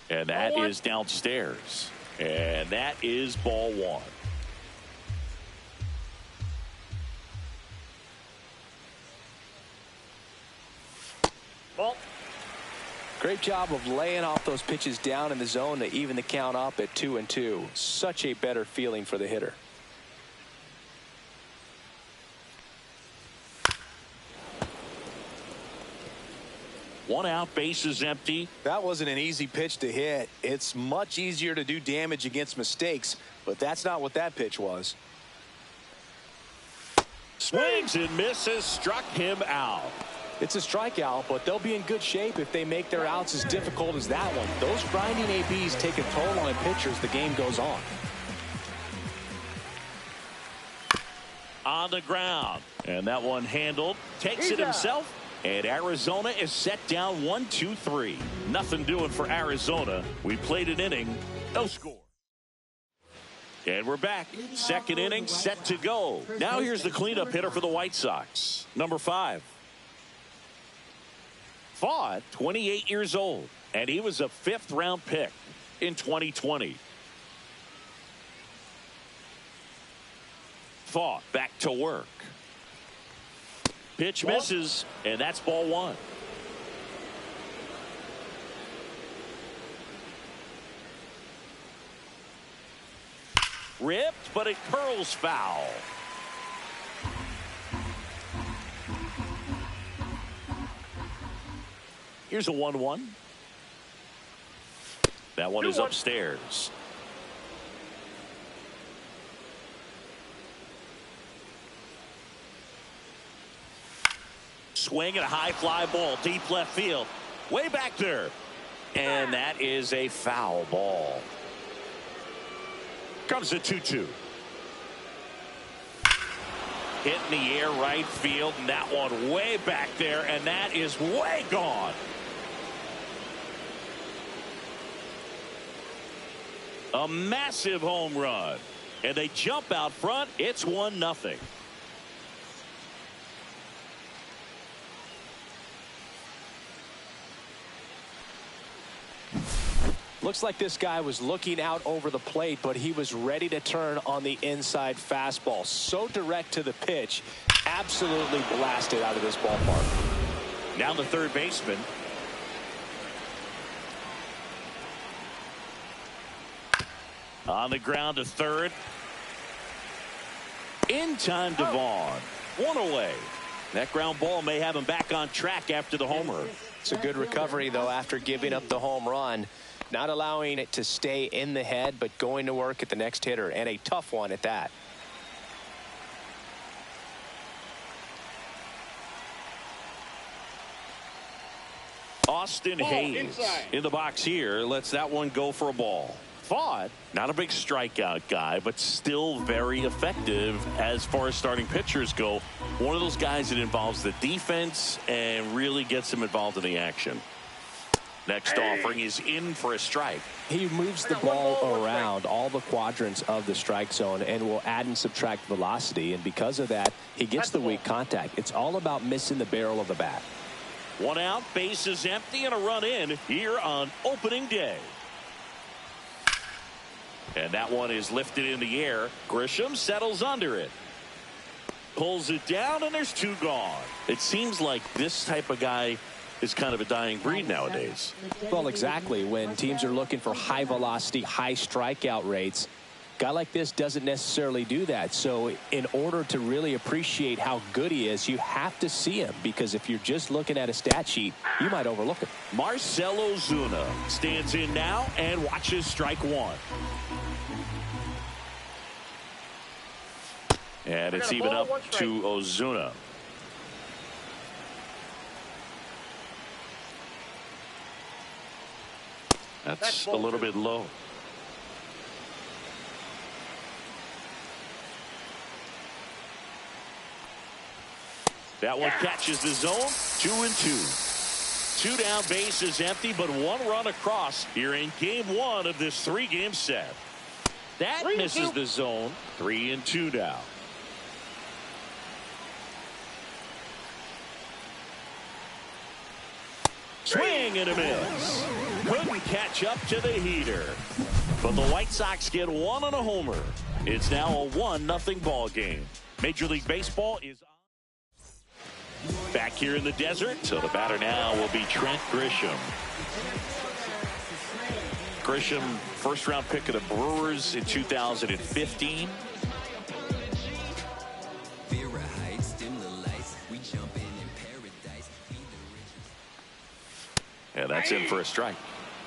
And that is downstairs. And that is ball one. Ball. Great job of laying off those pitches down in the zone to even the count up at 2-2. Such a better feeling for the hitter. One out, base is empty. That wasn't an easy pitch to hit. It's much easier to do damage against mistakes, but that's not what that pitch was. Swings and misses, struck him out. It's a strikeout, but they'll be in good shape if they make their outs as difficult as that one. Those grinding ABs take a toll on a pitcher as the game goes on. On the ground, and that one handled. Takes it himself. And Arizona is set down 1-2-3. Nothing doing for Arizona. We played an inning, no score. And we're back. Second inning set to go. Now here's the cleanup hitter for the White Sox. Number 5. Pfaadt, 28 years old. And he was a 5th round pick in 2020. Pfaadt back to work. Pitch misses, and that's ball one. Ripped, but it curls foul. Here's a 1-1. That one is upstairs. Swing and a high fly ball, deep left field, way back there. And that is a foul ball. Comes the 2-2. Hit in the air right field, and that one way back there, and that is way gone. A massive home run. And they jump out front. It's 1-0. Looks like this guy was looking out over the plate, but he was ready to turn on the inside fastball. So direct to the pitch, absolutely blasted out of this ballpark. Now the third baseman. On the ground to third. In time to Vaughn. One away. That ground ball may have him back on track after the homer. It's a good recovery, though, after giving up the home run. Not allowing it to stay in the head, but going to work at the next hitter, and a tough one at that. Austin Hayes in the box here. Lets that one go for a ball. Pfaadt, not a big strikeout guy, but still very effective as far as starting pitchers go. One of those guys that involves the defense and really gets them involved in the action. Next offering is in for a strike. He moves the ball around all the quadrants of the strike zone and will add and subtract velocity. And because of that, he gets the weak contact. It's all about missing the barrel of the bat. One out, base is empty, and a run in here on opening day. And that one is lifted in the air. Grisham settles under it. Pulls it down, and there's 2 gone. It seems like this type of guy is kind of a dying breed nowadays. Well, exactly. When teams are looking for high velocity, high strikeout rates, a guy like this doesn't necessarily do that. So in order to really appreciate how good he is, you have to see him, because if you're just looking at a stat sheet, you might overlook him. Marcell Ozuna stands in now and watches strike 1. And it's even up to Ozuna. That's a little bit low. That one catches the zone. 2-2. 2 down, base is empty, but 1 run across here in game 1 of this 3-game set. That misses the zone. 3-2 now. Swing and a miss. Couldn't catch up to the heater. But the White Sox get 1 on a homer. It's now a 1-0 ball game. Major League Baseball is back here in the desert. So the batter now will be Trent Grisham. Grisham, first-round pick of the Brewers in 2015. And that's in for a strike.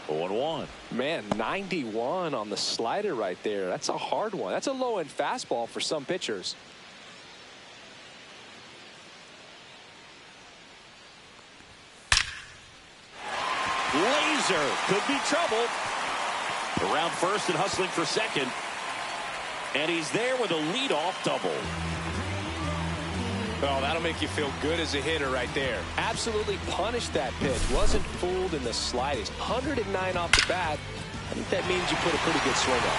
0-1. Man, 91 on the slider right there. That's a hard one. That's a low-end fastball for some pitchers. Laser could be trouble. Around first and hustling for second. And he's there with a leadoff double. Oh, that'll make you feel good as a hitter right there. Absolutely punished that pitch. Wasn't fooled in the slightest. 109 off the bat. I think that means you put a pretty good swing on it.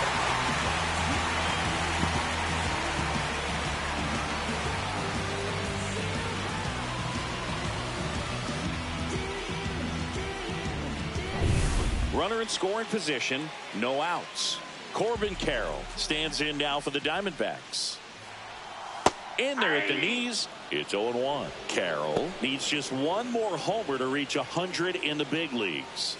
Runner in scoring position. No outs. Corbin Carroll stands in now for the Diamondbacks. In there at the knees. It's 0-1. Carroll needs just 1 more homer to reach 100 in the big leagues.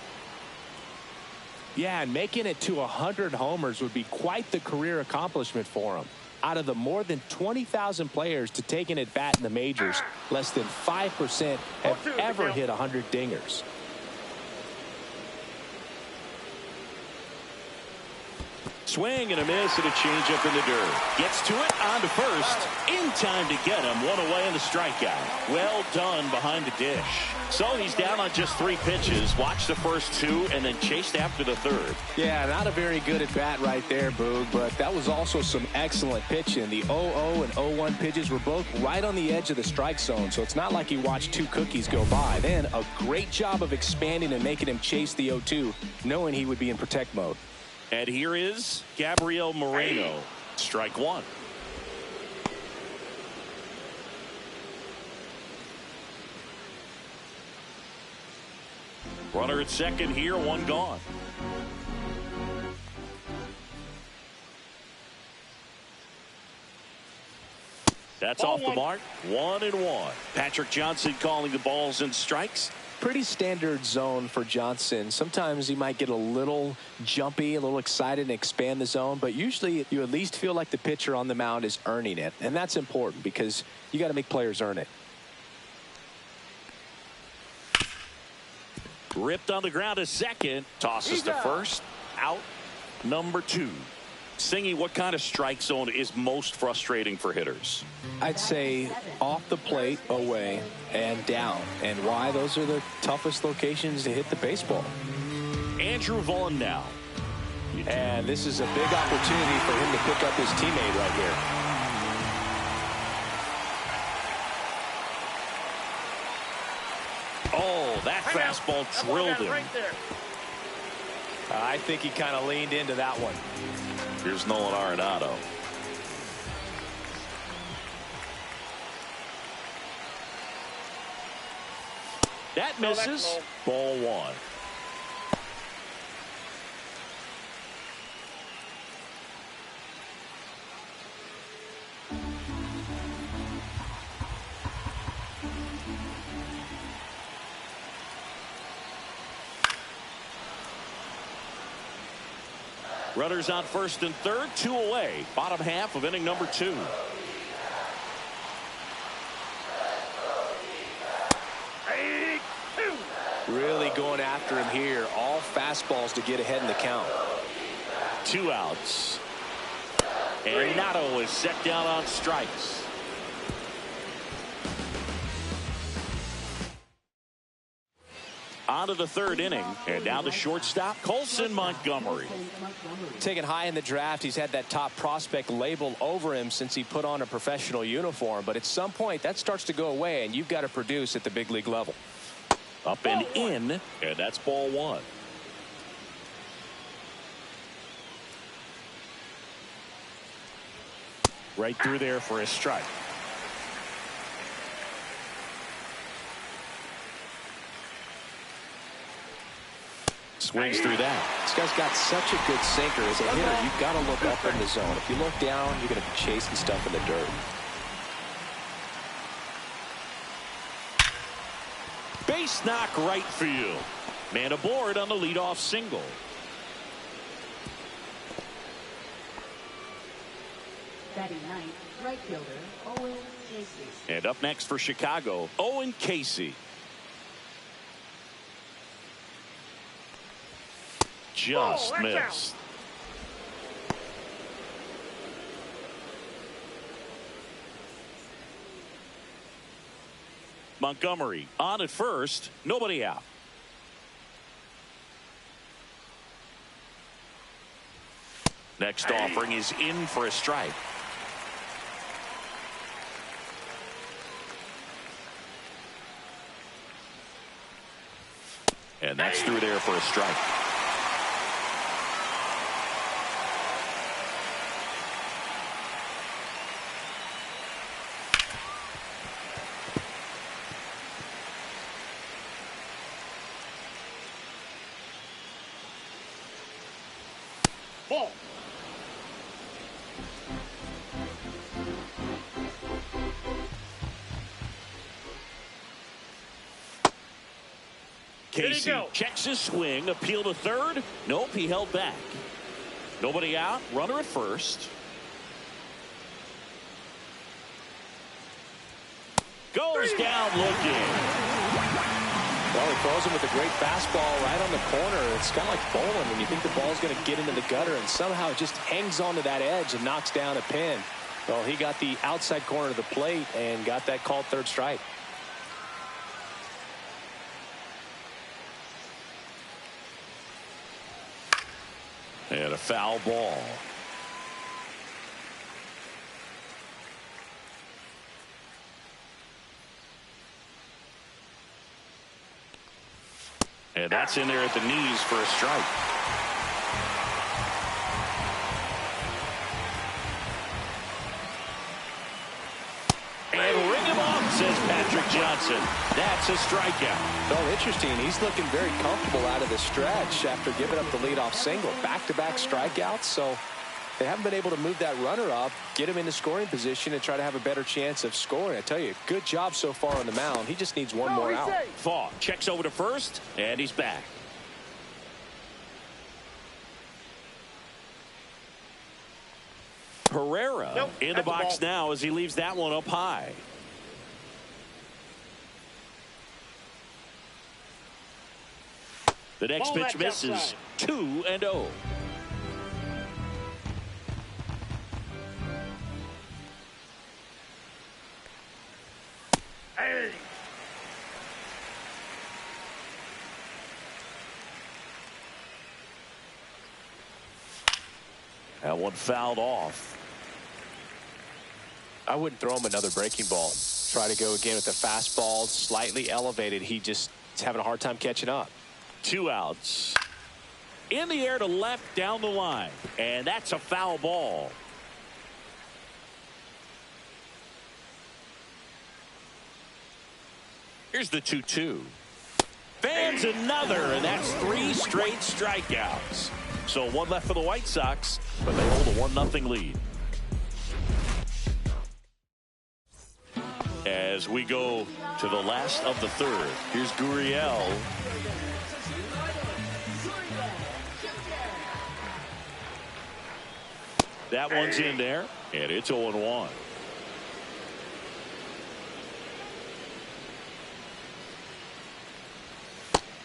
Yeah, and making it to 100 homers would be quite the career accomplishment for him. Out of the more than 20,000 players to take an at-bat in the majors, less than 5% have ever hit 100 dingers. Swing and a miss and a changeup in the dirt. Gets to it on to first. In time to get him. 1 away in the strikeout. Well done behind the dish. So he's down on just 3 pitches. Watched the first 2 and then chased after the 3rd. Yeah, not a very good at bat right there, Boog, but that was also some excellent pitching. The 0-0 and 0-1 pitches were both right on the edge of the strike zone, so it's not like he watched 2 cookies go by. Then a great job of expanding and making him chase the 0-2, knowing he would be in protect mode. And here is Gabriel Moreno. Strike 1. Runner at second here, 1 gone. That's off the mark. 1-1. Patrick Johnson calling the balls and strikes. Pretty standard zone for Johnson. Sometimes he might get a little jumpy, a little excited and expand the zone, but usually you at least feel like the pitcher on the mound is earning it, and that's important because you got to make players earn it. Ripped on the ground to second. Tosses to first. Out number 2. Singy, what kind of strike zone is most frustrating for hitters? I'd say off the plate, away, and down. And why? Those are the toughest locations to hit the baseball. Andrew Vaughn now. And this is a big opportunity for him to pick up his teammate right here. Oh, that's fastball drilled him. Right there. I think he kind of leaned into that one. Here's Nolan Arenado. That misses. Ball one. Runners on first and third, 2 away. Bottom half of inning number 2. Really going after him here. All fastballs to get ahead in the count. 2 outs. And Nato is set down on strikes. On to the third inning, and now the shortstop, Colson Montgomery. Taken high in the draft, he's had that top prospect label over him since he put on a professional uniform. But at some point, that starts to go away, and you've got to produce at the big league level. Up and in, and that's ball one. Right through there for a strike. Swings through that. This guy's got such a good sinker. As a hitter, you've got to look up in the zone. If you look down, you're going to be chasing stuff in the dirt. Base knock right field. Man aboard on the leadoff single. Batting ninth, right fielder Owen Casey. And up next for Chicago, Owen Casey. Just missed. Montgomery on at first, nobody out. Next offering is in for a strike. And that's through there for a strike. Ball. Casey checks his swing, appeal to third. Nope, he held back. Nobody out, runner at first. Goes down looking. Well, he throws him with a great fastball right on the corner. It's kind of like bowling when you think the ball's going to get into the gutter, and somehow it just hangs onto that edge and knocks down a pin. Well, he got the outside corner of the plate and got that called third strike. And a foul ball. And that's in there at the knees for a strike. And ring him off, says Patrick Johnson. That's a strikeout. Well, interesting. He's looking very comfortable out of the stretch after giving up the leadoff single. Back-to-back strikeouts, so they haven't been able to move that runner up, get him into scoring position, and try to have a better chance of scoring. I tell you, good job so far on the mound. He just needs one more out. Fogg checks over to first, and he's back. Pereira in the box now as he leaves that one up high. The next pitch misses. 2-0. Hey. That one fouled off. I wouldn't throw him another breaking ball. Try to go again with the fastball, slightly elevated. He just He's having a hard time catching up. 2 outs. In the air to left down the line. And that's a foul ball. Here's the 2-2. Fans another, and that's 3 straight strikeouts. So 1 left for the White Sox, but they hold a 1-0 lead. As we go to the last of the third, here's Gurriel. That one's in there, and it's 0-1.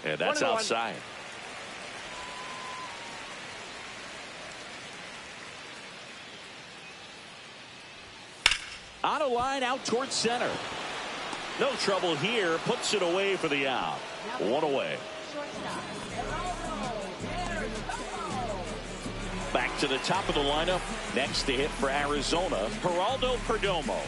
And that's outside. On a line out towards center. No trouble here. Puts it away for the out. 1 away. Back to the top of the lineup. Next to hit for Arizona, Geraldo Perdomo.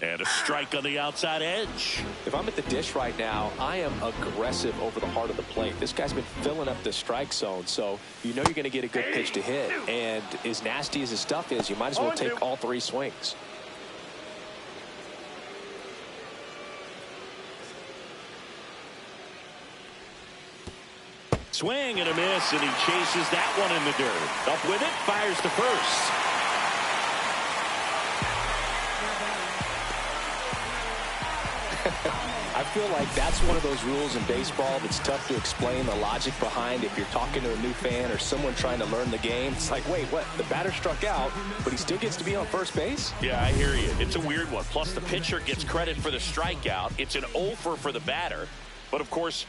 And a strike on the outside edge. If I'm at the dish right now, I am aggressive over the heart of the plate. This guy's been filling up the strike zone, so you know you're going to get a good pitch to hit. And as nasty as his stuff is, you might as well take all 3 swings. Swing and a miss, and he chases that one in the dirt. Up with it, fires to first. I feel like that's one of those rules in baseball that's tough to explain the logic behind if you're talking to a new fan or someone trying to learn the game. It's like, wait, what? The batter struck out, but he still gets to be on first base? Yeah, I hear you. It's a weird one. Plus, the pitcher gets credit for the strikeout. It's an offer for the batter. But, of course,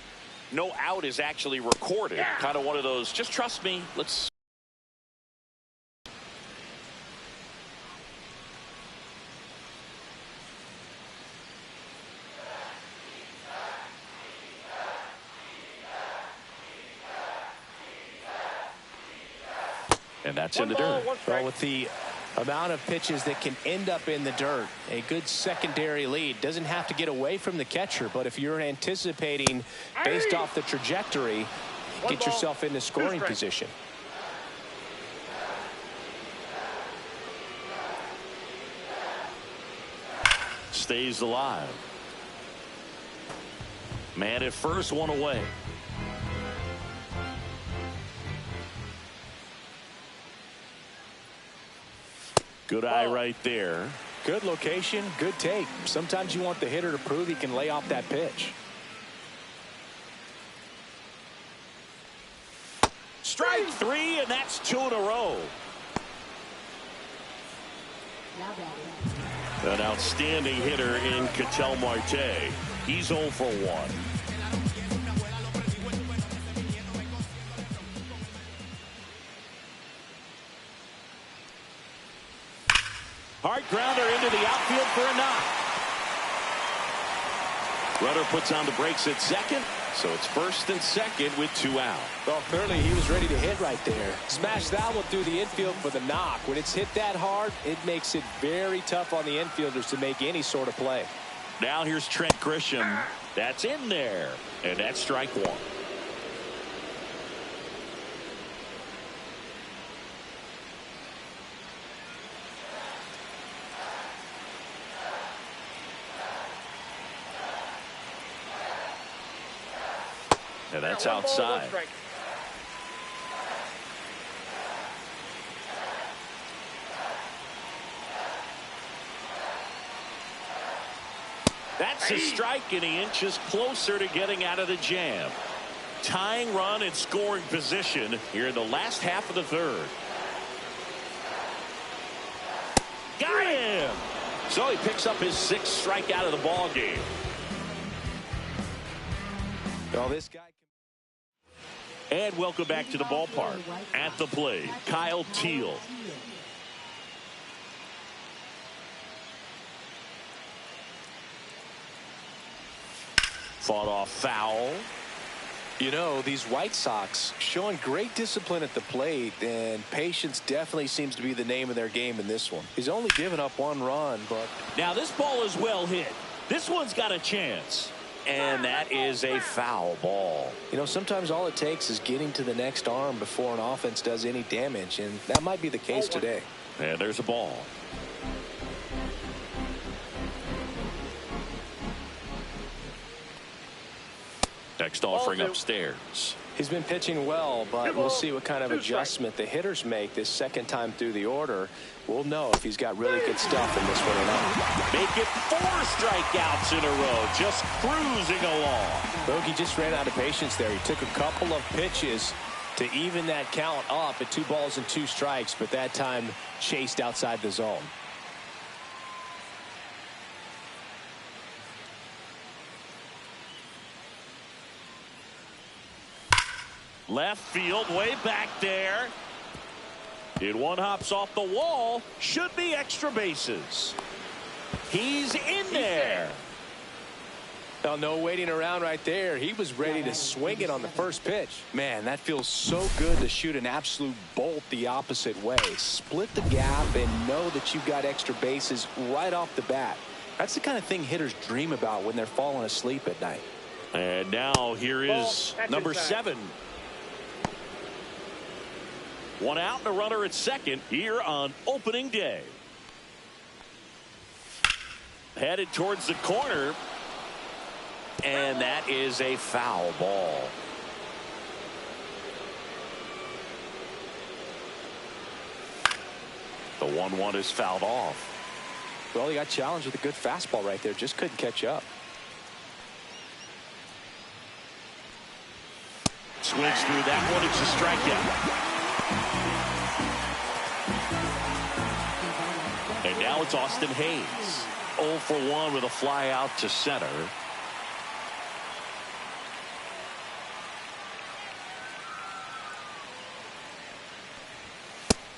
no out is actually recorded. Yeah. Kind of one of those, just trust me, let's... And that's in the dirt. Well, with the amount of pitches that can end up in the dirt, a good secondary lead. Doesn't have to get away from the catcher, but if you're anticipating based off the trajectory, get yourself into scoring position. Stays alive. Man at first, 1 away. Good eye right there. Good location, good take. Sometimes you want the hitter to prove he can lay off that pitch. Strike 3, and that's 2 in a row. An outstanding hitter in Ketel Marte. He's 0 for 1. Hard grounder into the outfield for a knock. Rudder puts on the brakes at second, so it's first and second with 2 out. Well, clearly he was ready to hit right there. Smash that one through the infield for the knock. When it's hit that hard, it makes it very tough on the infielders to make any sort of play. Now here's Trent Grisham. That's in there, and that's strike 1. And that's outside. That's a strike, and he inches closer to getting out of the jam. Tying run in scoring position here in the last half of the third. Got him! So he picks up his 6th strikeout of the ball game. Well, this guy. And welcome back to the ballpark. At the plate, Kyle Teel. Fought off foul. You know, these White Sox showing great discipline at the plate, and patience definitely seems to be the name of their game in this one. He's only given up 1 run, but now this ball is well hit. This one's got a chance. And that is a foul ball. You know, sometimes all it takes is getting to the next arm before an offense does any damage, and that might be the case today. And there's a ball. Next offering upstairs. He's been pitching well, but we'll see what kind of adjustment the hitters make this second time through the order. We'll know if he's got really good stuff in this one or not. Make it 4 strikeouts in a row, just cruising along. Bogey just ran out of patience there. He took a couple of pitches to even that count up at 2 balls and 2 strikes, but that time chased outside the zone. Left field, way back there. Did one hops off the wall. Should be extra bases. He's in there. Now, no waiting around right there. He was ready to swing it on the first pitch. Man, that feels so good to shoot an absolute bolt the opposite way. Split the gap and know that you've got extra bases right off the bat. That's the kind of thing hitters dream about when they're falling asleep at night. And now here is number 7. 1 out and a runner at second here on opening day. Headed towards the corner. And that is a foul ball. The 1-1 is fouled off. Well, he got challenged with a good fastball right there. Just couldn't catch up. Swings through that one. It's a strikeout. And now it's Austin Hayes. 0 for 1 with a fly out to center.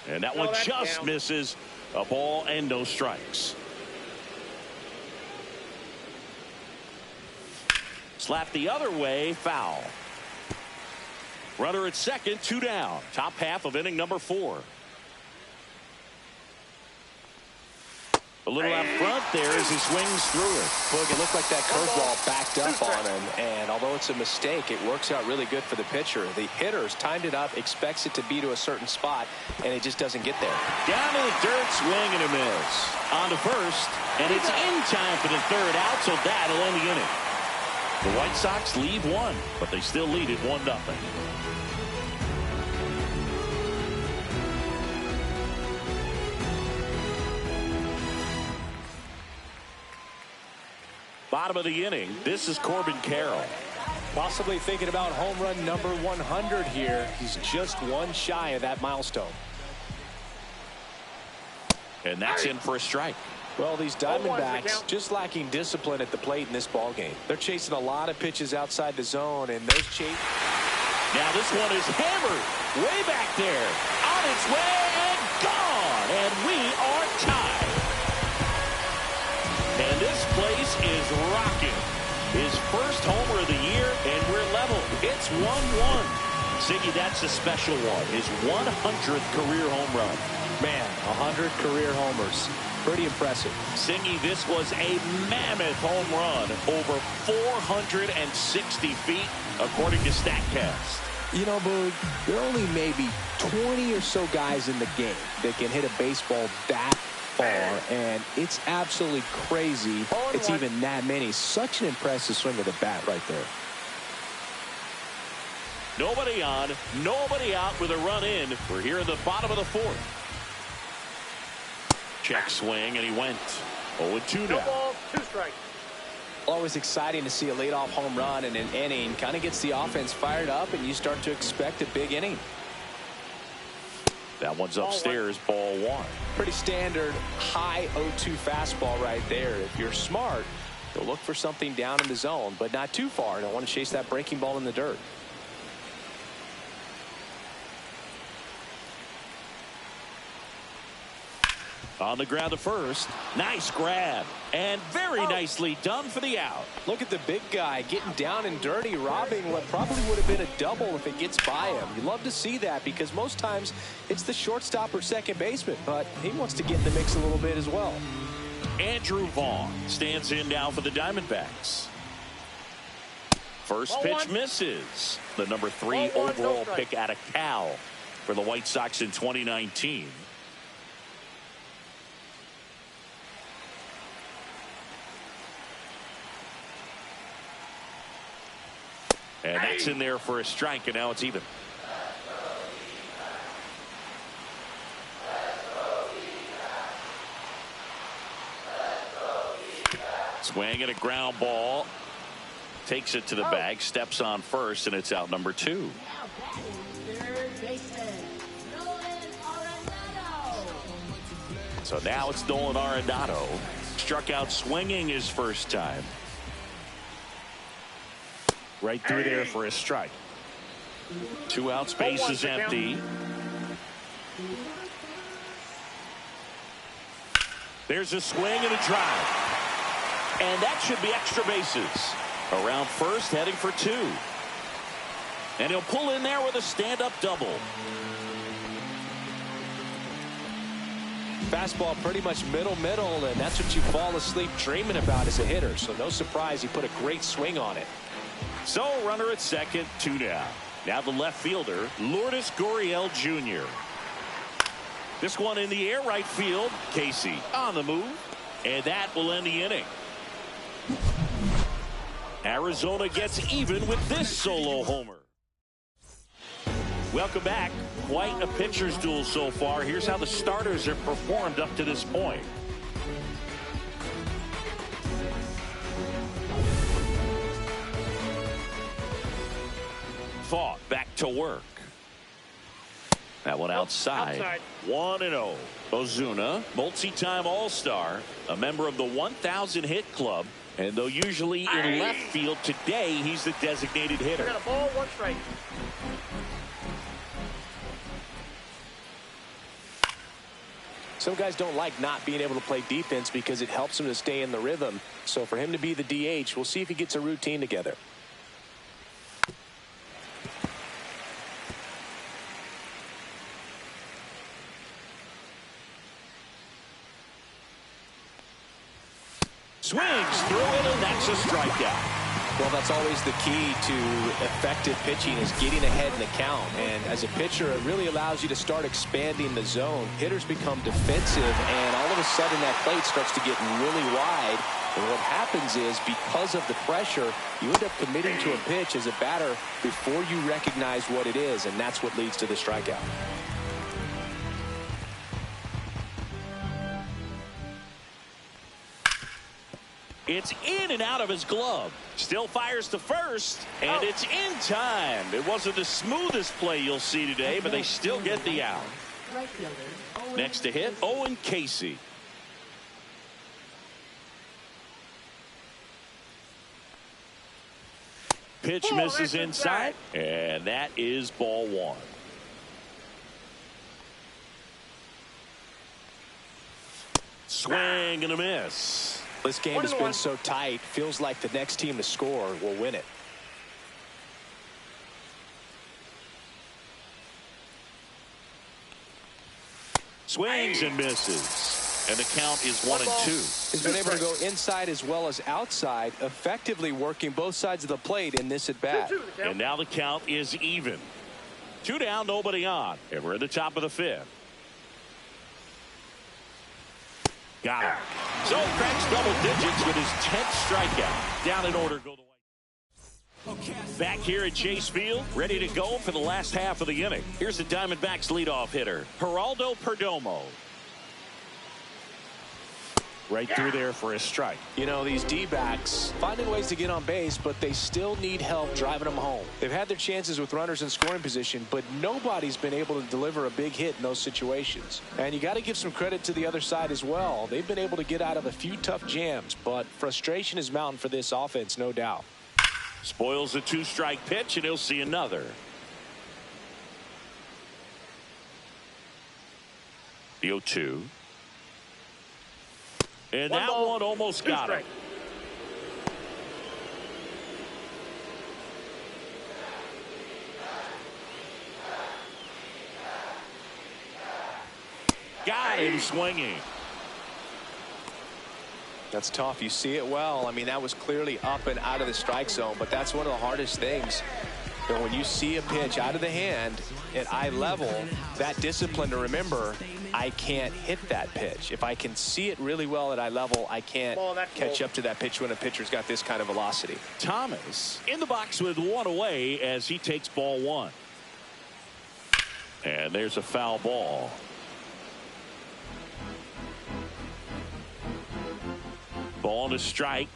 And that one just misses. A ball and no strikes. Slap the other way, foul. Runner at second, 2 down. Top half of inning number 4. A little out front there as he swings through it. Look, it looked like that curveball backed up on him, and although it's a mistake, it works out really good for the pitcher. The hitter's timed it up, expects it to be to a certain spot, and it just doesn't get there. Down to the dirt, swing and a miss. On to first, and it's in time for the 3rd out, so that'll end the inning. The White Sox lead 1, but they still lead it 1-0. Bottom of the inning, this is Corbin Carroll. Possibly thinking about home run number 100 here. He's just 1 shy of that milestone. And that's in for a strike. Well, these Diamondbacks just lacking discipline at the plate in this ballgame. They're chasing a lot of pitches outside the zone, and those Now this one is hammered way back there. On its way and gone. And we are tied. And this place is rocking. His first homer of the year, and we're level. It's 1-1. Siggy, that's a special one. His 100th career home run. Man, 100 career homers. Pretty impressive. Siggy, this was a mammoth home run. Over 460 feet, according to StatCast. You know, Boog, there are only maybe 20 or so guys in the game that can hit a baseball that far, and it's absolutely crazy it's even that many. Such an impressive swing of the bat right there. Nobody on, nobody out with a run in. We're here in the bottom of the 4th. Check swing, and he went 0-2 now. 2 strikes. Always exciting to see a leadoff home run in an inning. Kind of gets the offense fired up, and you start to expect a big inning. That one's upstairs, ball 1. Pretty standard high 0-2 fastball right there. If you're smart, you'll look for something down in the zone, but not too far. Don't want to chase that breaking ball in the dirt. On the ground to first. Nice grab. And very nicely done for the out. Look at the big guy getting down and dirty, robbing what probably would have been a double if it gets by him. You love to see that because most times it's the shortstop or second baseman, but he wants to get in the mix a little bit as well. Andrew Vaughn stands in now for the Diamondbacks. First pitch misses. The number 3 overall pick out of Cal for the White Sox in 2019. And that's in there for a strike, and now it's even. Swing and a ground ball. Takes it to the bag, steps on first, and it's out number 2. So now it's Nolan Arenado. Struck out swinging his first time. Right through there for a strike. 2 outs, base is empty. There's a swing and a drive. And that should be extra bases. Around first, heading for 2. And he'll pull in there with a stand-up double. Fastball pretty much middle, and that's what you fall asleep dreaming about as a hitter. So no surprise he put a great swing on it. So runner at second, 2 down. Now the left fielder, Lourdes Gurriel Jr. This one in the air, right field. Casey on the move, and that will end the inning. Arizona gets even with this solo homer. Welcome back. Quite a pitcher's duel so far. Here's how the starters have performed up to this point. Thought back to work. That one outside. 1-0. Ozuna, multi-time All-Star, a member of the 1,000 hit club, and though usually in left field, today he's the designated hitter. Got a ball, 1 strike. Some guys don't like not being able to play defense because it helps them to stay in the rhythm. So for him to be the DH, we'll see if he gets a routine together. Swings through it, and that's a strikeout. Well, that's always the key to effective pitching is getting ahead in the count. And as a pitcher, it really allows you to start expanding the zone. Hitters become defensive, and all of a sudden that plate starts to get really wide. And what happens is because of the pressure, you end up committing to a pitch as a batter before you recognize what it is, and that's what leads to the strikeout. It's in and out of his glove. Still fires to first, and it's in time. It wasn't the smoothest play you'll see today, but they still get the out. Next to hit, Owen Casey. Pitch misses inside, and that is ball 1. Swing and a miss. This game has been so tight, feels like the next team to score will win it. Swings and misses. And the count is 1-2. He's been able to go inside as well as outside, effectively working both sides of the plate in this at-bat. And now the count is even. 2 down, nobody on. And we're at the top of the 5th. Got it. So cracks double digits with his 10th strikeout. Down in order go the White. Back here at Chase Field, ready to go for the last half of the inning. Here's the Diamondbacks leadoff hitter, Geraldo Perdomo. Right through there for a strike. You know, these D-backs finding ways to get on base, but they still need help driving them home. They've had their chances with runners in scoring position, but nobody's been able to deliver a big hit in those situations. And you got to give some credit to the other side as well. They've been able to get out of a few tough jams, but frustration is mounting for this offense, no doubt. Spoils a 2-strike pitch, and he'll see another. The 0-2. And that one almost got him. Got him swinging. That's tough. You see it well. I mean, that was clearly up and out of the strike zone, but that's one of the hardest things. You know, when you see a pitch out of the hand at eye level, that discipline to remember, I can't hit that pitch. If I can see it really well at eye level, I can't catch up to that pitch when a pitcher's got this kind of velocity. Thomas in the box with one away as he takes ball one. And there's a foul ball. Ball to strike.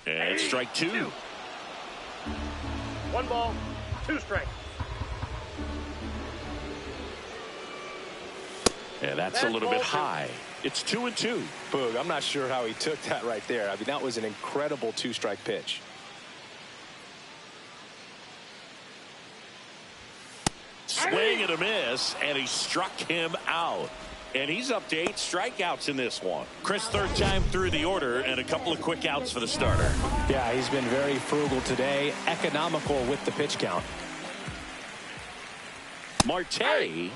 And it's strike two. 1 ball, 2 strikes. Yeah, that's a little bit high. It's 2-2. Boog, I'm not sure how he took that right there. I mean, that was an incredible 2-strike pitch. Swing and a miss, and he struck him out. And he's up to 8 strikeouts in this one. Chris, third time through the order, and a couple of quick outs for the starter. Yeah, he's been very frugal today, economical with the pitch count. Marte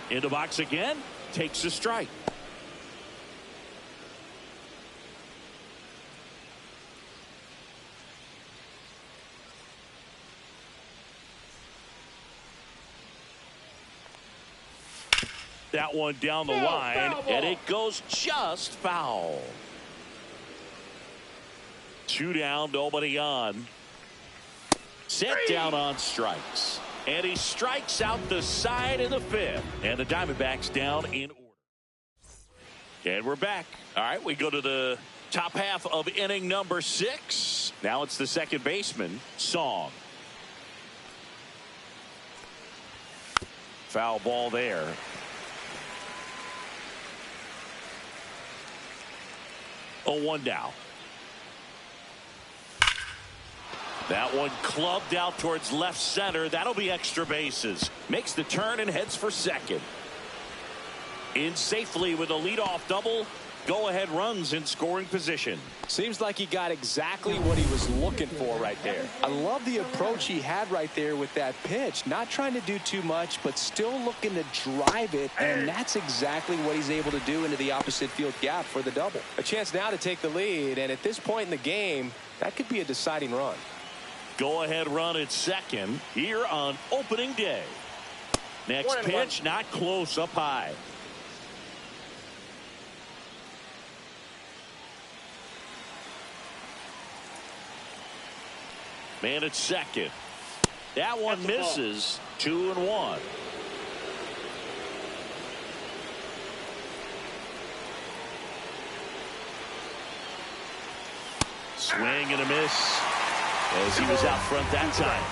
in the box again, takes a strike. That one down the line, and it goes just foul. 2 down, nobody on. Set down on strikes. And he strikes out the side of the 5th. And the Diamondbacks down in order. And we're back. All right, we go to the top half of inning number 6. Now it's the second baseman, Song. Foul ball there. 0-1 now. That one clubbed out towards left center. That'll be extra bases. Makes the turn and heads for second. In safely with a leadoff double. Go-ahead runs in scoring position. Seems like he got exactly what he was looking for right there. I love the approach he had right there with that pitch. Not trying to do too much, but still looking to drive it, and that's exactly what he's able to do into the opposite field gap for the double. A chance now to take the lead, and at this point in the game, that could be a deciding run. Go-ahead run at second here on opening day. Next pitch, not close, up high. Man at second. That one misses. 2-1. Swing and a miss as he was out front that time.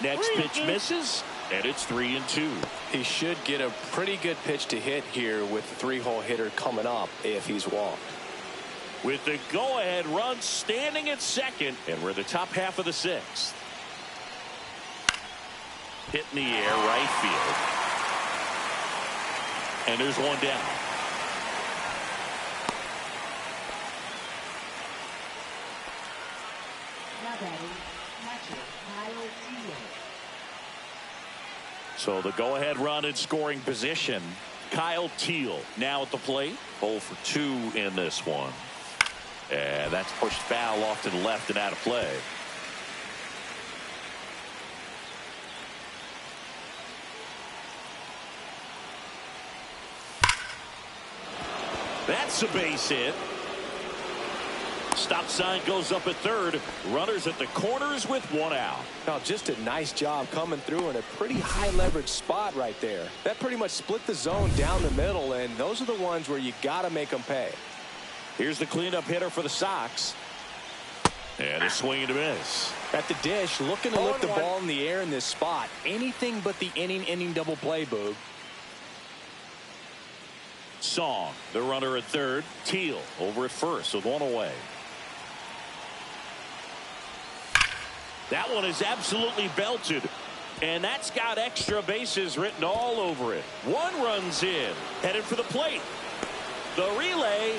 Next pitch misses, and it's 3-2. He should get a pretty good pitch to hit here with the 3-hole hitter coming up if he's walked. With the go-ahead run standing at second, and we're the top half of the 6th. Hit in the air, right field. And there's one down. Now batting, catcher Kyle Teel. So the go-ahead run in scoring position. Kyle Teel now at the plate. 0 for 2 in this one. And that's pushed foul off to the left and out of play. That's a base hit. Stop sign goes up at third. Runners at the corners with 1 out. Now, just a nice job coming through in a pretty high leverage spot right there. That pretty much split the zone down the middle, and those are the ones where you got to make them pay. Here's the cleanup hitter for the Sox. And a swing and a miss. At the dish, looking to lift the ball in the air in this spot. Anything but the inning double play, Boog. Song, the runner at third. Teel over at first with 1 away. That one is absolutely belted. And that's got extra bases written all over it. 1 run's in, headed for the plate. The relay,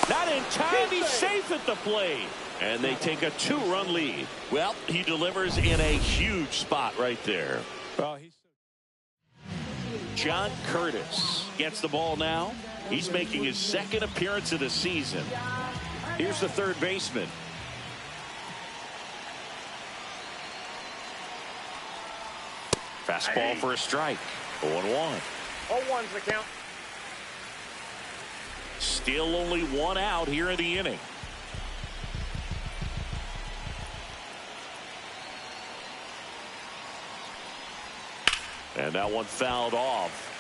not in time, he's safe at the plate. And they take a 2-run lead. Well, he delivers in a huge spot right there. John Curtis gets the ball now. He's making his 2nd appearance of the season. Here's the 3rd baseman. Fastball for a strike. 0-1. 0-1's the count. Still only 1 out here in the inning. And that one fouled off.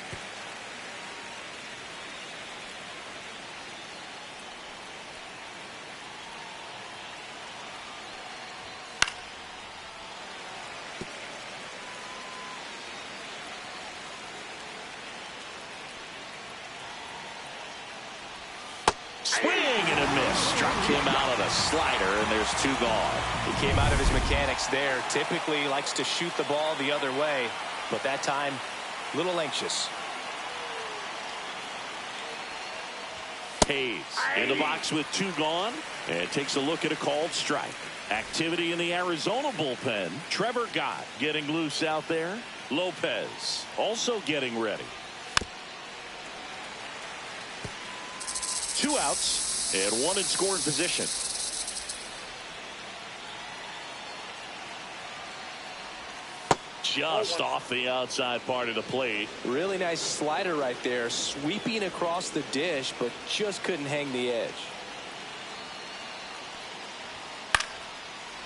Swing and a miss. Struck him out of the slider, and there's 2 gone. He came out of his mechanics there. Typically likes to shoot the ball the other way, but that time, a little anxious. Hayes in the box with 2 gone, and takes a look at a called strike. Activity in the Arizona bullpen. Trevor Gott getting loose out there. Lopez also getting ready. 2 outs and 1 in scoring position. Just off the outside part of the plate. Really nice slider right there, sweeping across the dish, but just couldn't hang the edge.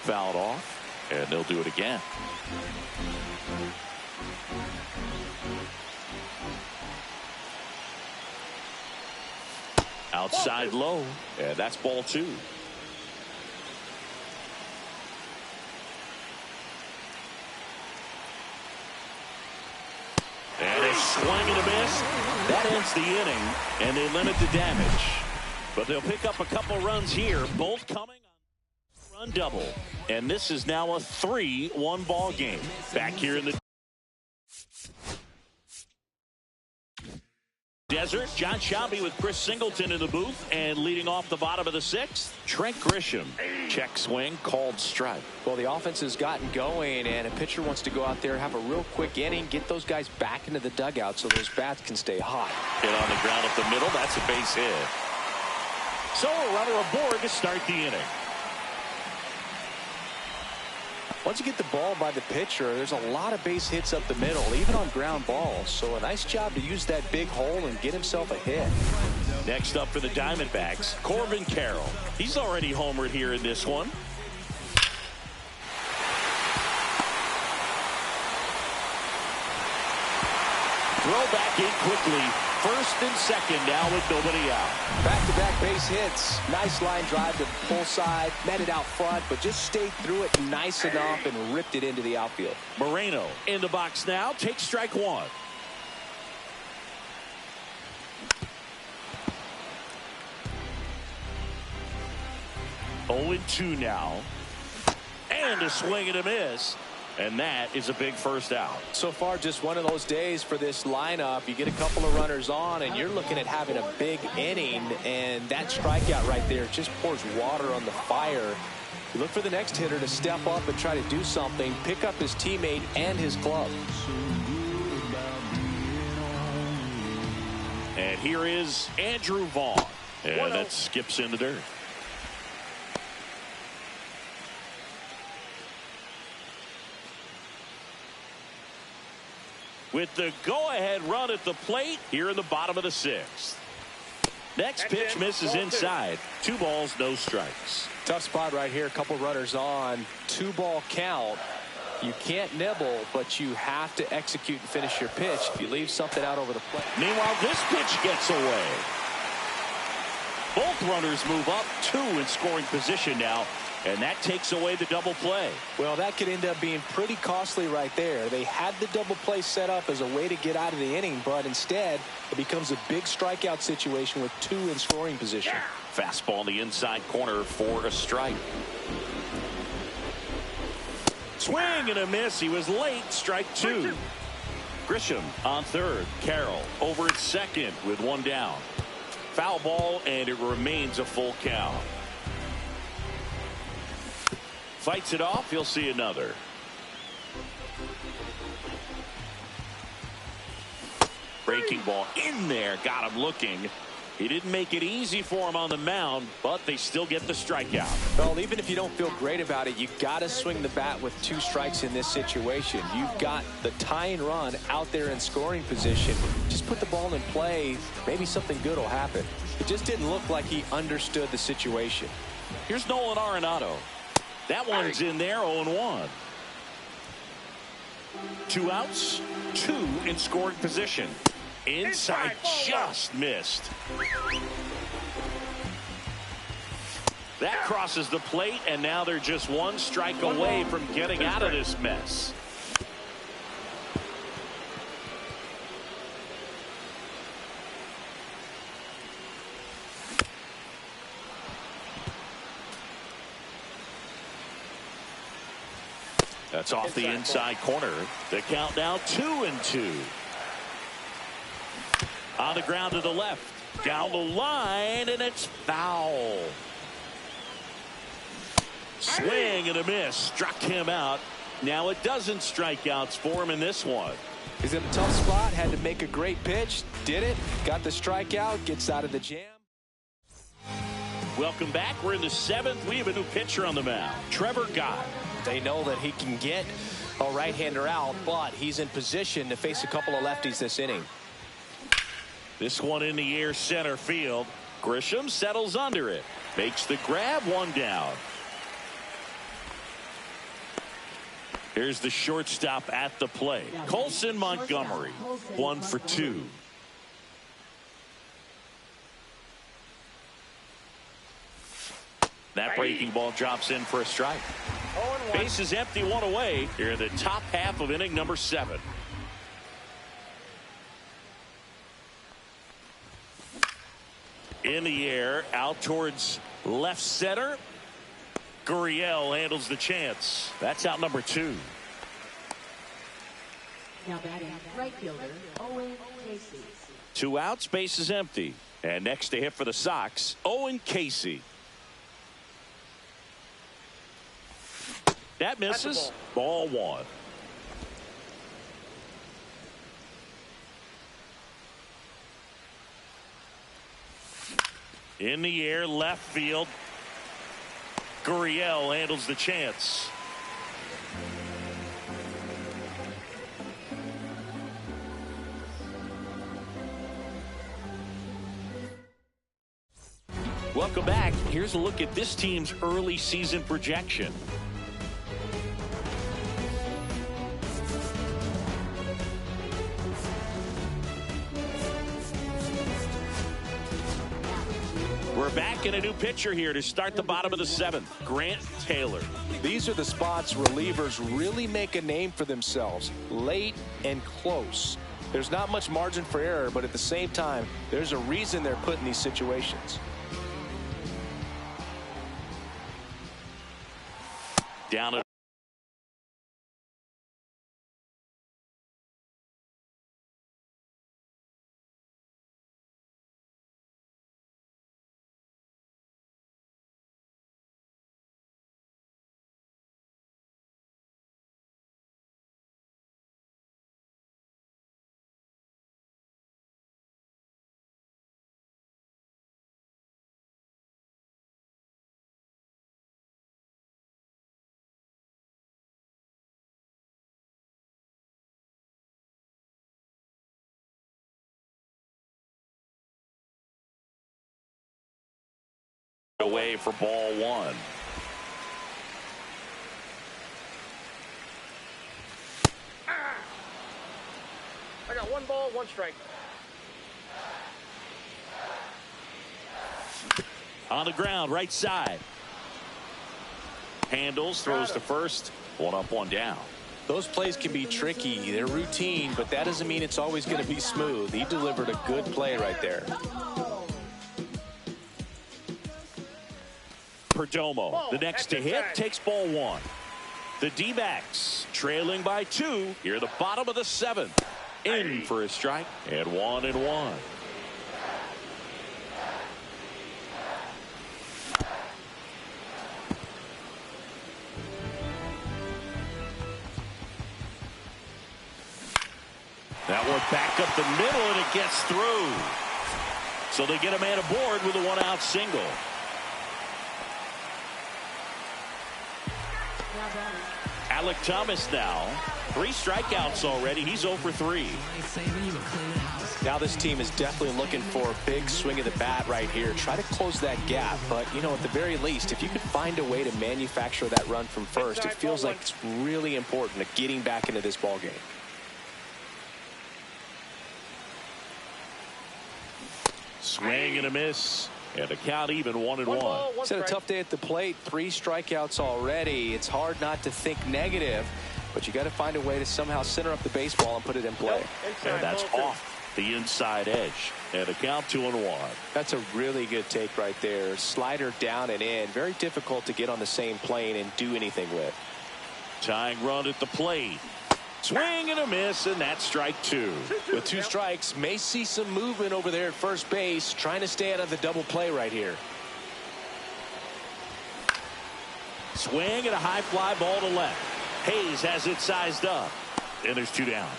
Fouled off, and they'll do it again. Outside low, and that's ball 2. And a swing and a miss. That ends the inning, and they limit the damage. But they'll pick up a couple runs here, both coming on a run double. And this is now a 3-1 ball game. Back here in the Desert, John Shelby with Chris Singleton in the booth, and leading off the bottom of the 6th, Trent Grisham. Check swing, called strike. Well, the offense has gotten going, and a pitcher wants to go out there, have a real quick inning, get those guys back into the dugout so those bats can stay hot. Hit on the ground up the middle. That's a base hit. So a runner aboard to start the inning. Once you get the ball by the pitcher, there's a lot of base hits up the middle, even on ground balls. So a nice job to use that big hole and get himself a hit. Next up for the Diamondbacks, Corbin Carroll. He's already homered here in this one. Throw back in quickly. 1st and 2nd now with nobody out. Back-to-back base hits. Nice line drive to the pull side. Met it out front, but just stayed through it nice enough and ripped it into the outfield. Moreno in the box now. Takes strike 1. Oh and 2 now. And a swing and a miss. And that is a big first out. So far, just one of those days for this lineup. You get a couple of runners on, and you're looking at having a big inning, and that strikeout right there just pours water on the fire. You look for the next hitter to step up and try to do something, pick up his teammate and his glove. And here is Andrew Vaughn. And that skips in the dirt. With the go-ahead run at the plate here in the bottom of the 6th. Next pitch misses inside. 2 balls, no strikes. Tough spot right here. A couple runners on. 2-ball count. You can't nibble, but you have to execute and finish your pitch. If you leave something out over the plate. Meanwhile, this pitch gets away. Both runners move up, 2 in scoring position now. And that takes away the double play. Well, that could end up being pretty costly right there. They had the double play set up as a way to get out of the inning, but instead it becomes a big strikeout situation with 2 in scoring position. Fastball in the inside corner for a strike. Swing and a miss. He was late. Strike two. Grisham on third. Carroll over at second with one down. Foul ball, and it remains a full count. Fights it off. He'll see another. Breaking ball in there. Got him looking. He didn't make it easy for him on the mound, but they still get the strikeout. Well, even if you don't feel great about it, you've got to swing the bat with 2 strikes in this situation. You've got the tying run out there in scoring position. Just put the ball in play. Maybe something good will happen. It just didn't look like he understood the situation. Here's Nolan Arenado. That one's in there, 0-1. 2 outs, 2 in scoring position. Inside, just missed. That crosses the plate, and now they're just 1 strike away from getting out of this mess. That's off the inside corner. The count now 2-2. On the ground to the left. Down the line, and it's foul. Swing and a miss. Struck him out. Now it doesn't strikeouts for him in this one. He's in a tough spot. Had to make a great pitch. Did it. Got the strikeout. Gets out of the jam. Welcome back. We're in the 7th. We have a new pitcher on the mound. Trevor Gott. They know that he can get a right-hander out, but he's in position to face a couple of lefties this inning. This one in the air, center field. Grisham settles under it. Makes the grab, 1 down. Here's the shortstop at the plate. Colson Montgomery, 1 for 2. That breaking ball drops in for a strike. Base is empty, 1 away. Here in the top half of inning number 7. In the air, out towards left center. Gurriel handles the chance. That's out number 2. Now batting right fielder Owen Casey. 2 outs, base is empty. And next to hit for the Sox, Owen Casey. That misses. Ball 1. In the air, left field. Gurriel handles the chance. Welcome back. Here's a look at this team's early season projection. We're back in a new pitcher here to start the bottom of the 7th. Grant Taylor. These are the spots relievers really make a name for themselves. Late and close. There's not much margin for error, but at the same time, there's a reason they're put in these situations. Down at away for ball 1. I got 1 ball, 1 strike. On the ground, right side. Handles, throws to first. 1 up, 1 down. Those plays can be tricky. They're routine, but that doesn't mean it's always going to be smooth. He delivered a good play right there. Perdomo, the next to hit, takes ball 1. The D-backs trailing by 2 here at the bottom of the 7th. In for a strike and 1-1. That one back up the middle, and it gets through. So they get a man aboard with a 1-out single. Alec Thomas now. 3 strikeouts already. He's 0 for 3. Now this team is definitely looking for a big swing of the bat right here. Try to close that gap. But, you know, at the very least, if you could find a way to manufacture that run from first, it feels like it's really important to getting back into this ball game. Swing and a miss. And the count even 1-1. It's had a tough day at the plate. 3 strikeouts already. It's hard not to think negative, but you got to find a way to somehow center up the baseball and put it in play. And that's off the inside edge. And the count 2-1. That's a really good take right there. Slider down and in. Very difficult to get on the same plane and do anything with. Tying run at the plate. Swing and a miss, and that's strike 2. With 2 strikes, may see some movement over there at first base, trying to stay out of the double play right here. Swing and a high fly ball to left. Hayes has it sized up, and there's 2 down.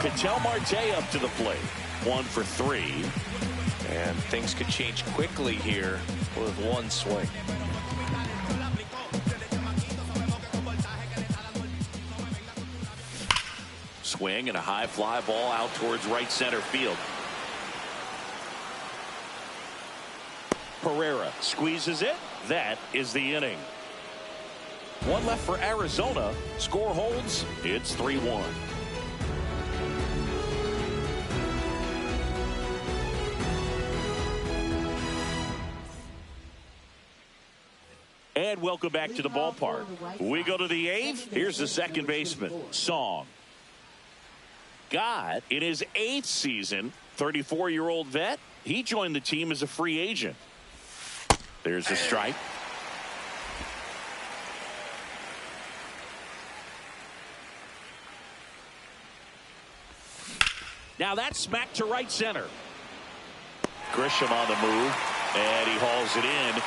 Ketel Marte up to the plate. 1 for 3. And things could change quickly here with 1 swing. Swing and a high fly ball out towards right center field. Pereira squeezes it. That is the inning. 1 left for Arizona. Score holds. It's 3-1. And welcome back to the ballpark. We go to the 8th. Here's the second baseman, Song. Gott, in his 8th season, 34-year-old vet, he joined the team as a free agent. There's a strike. Now that's smacked to right center. Grisham on the move, and he hauls it in.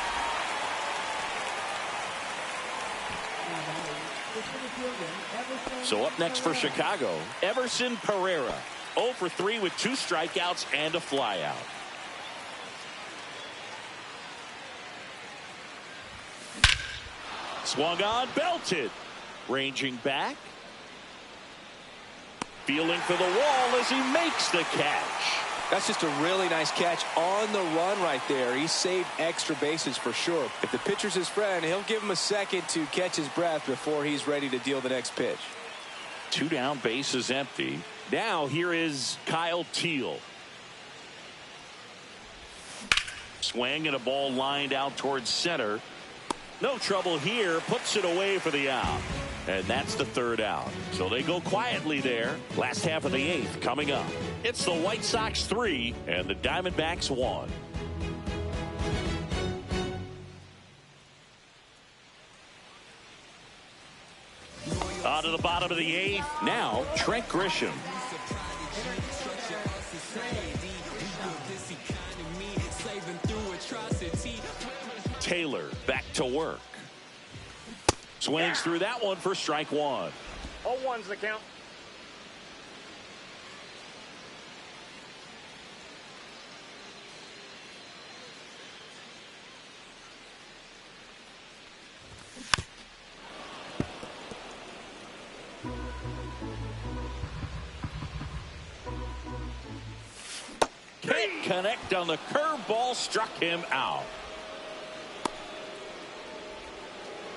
So up next for Chicago, Everson Pereira. 0 for 3 with 2 strikeouts and a flyout. Swung on, belted. Ranging back. Feeling for the wall as he makes the catch. That's just a really nice catch on the run right there. He saved extra bases for sure. If the pitcher's his friend, he'll give him a second to catch his breath before he's ready to deal the next pitch. 2 down, bases empty. Now here is Kyle Teel. Swing and a ball lined out towards center. No trouble here. Puts it away for the out. And that's the 3rd out. So they go quietly there. Last half of the 8th coming up. It's the White Sox 3 and the Diamondbacks 1. On to the bottom of the 8th. Now Trent Grisham. Taylor back to work. Swings through that one for strike 1. 0-1's the count. Can't connect on the curveball, struck him out.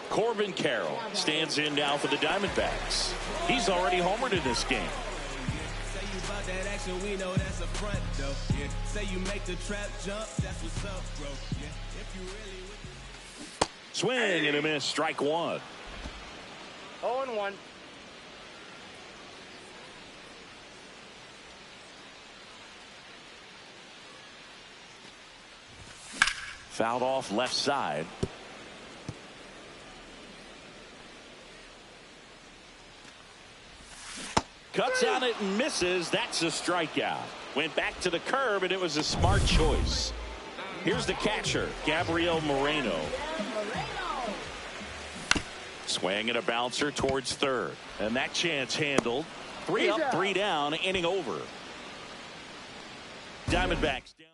Corbin Carroll stands in now for the Diamondbacks. He's already homered in this game. Say you about that action, we know that's a front, though. Yeah. Say you make the trap jump, that's what's up, bro. Yeah. If you really Swing and a miss, strike 1. 0-1. Fouled off left side. Cuts on it and misses. That's a strikeout. Went back to the curb, and it was a smart choice. Here's the catcher, Gabriel Moreno. Swing and a bouncer towards third. And that chance handled. 3 up, 3 down, inning over. Diamondbacks down.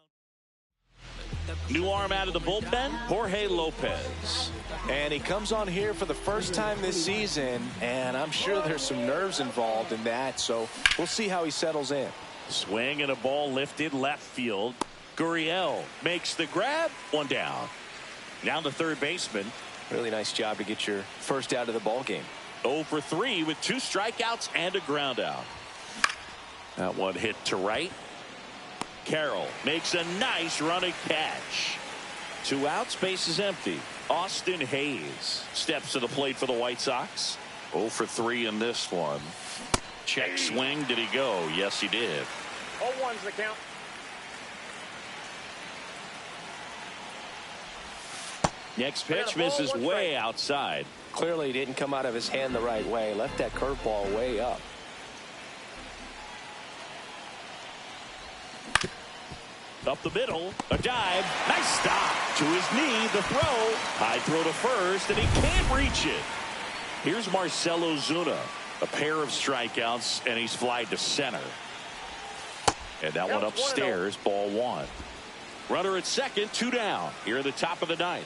New arm out of the bullpen, Jorge Lopez. And he comes on here for the first time this season, and I'm sure there's some nerves involved in that, so we'll see how he settles in. Swing and a ball lifted left field. Gurriel makes the grab. 1 down. Now the third baseman. Really nice job to get your first out of the ball game. 0 for 3 with 2 strikeouts and a ground out. That one hit to right. Carroll makes a nice running catch. 2 outs, base is empty. Austin Hayes steps to the plate for the White Sox. 0 for 3 in this one. Check swing. Did he go? Yes, he did. 0-1's the count. Next pitch misses way outside. Clearly didn't come out of his hand the right way. Left that curveball way up. Up the middle, a dive, nice stop. To his knee, the throw. High throw to first, and he can't reach it. Here's Marcell Ozuna. A pair of strikeouts, and he's flied to center. And that one upstairs, ball 1. Runner at second, 2 down. Here at the top of the 9th.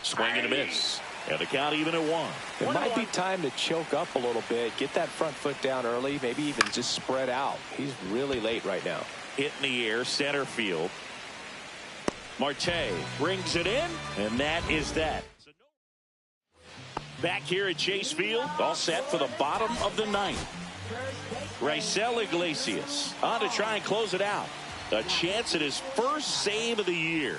Swing and a miss. And the count even at 1. It might be time to choke up a little bit. Get that front foot down early. Maybe even just spread out. He's really late right now. Hit in the air, center field. Marte brings it in, and that is that. Back here at Chase Field, all set for the bottom of the 9th. Raisel Iglesias on to try and close it out. A chance at his first save of the year.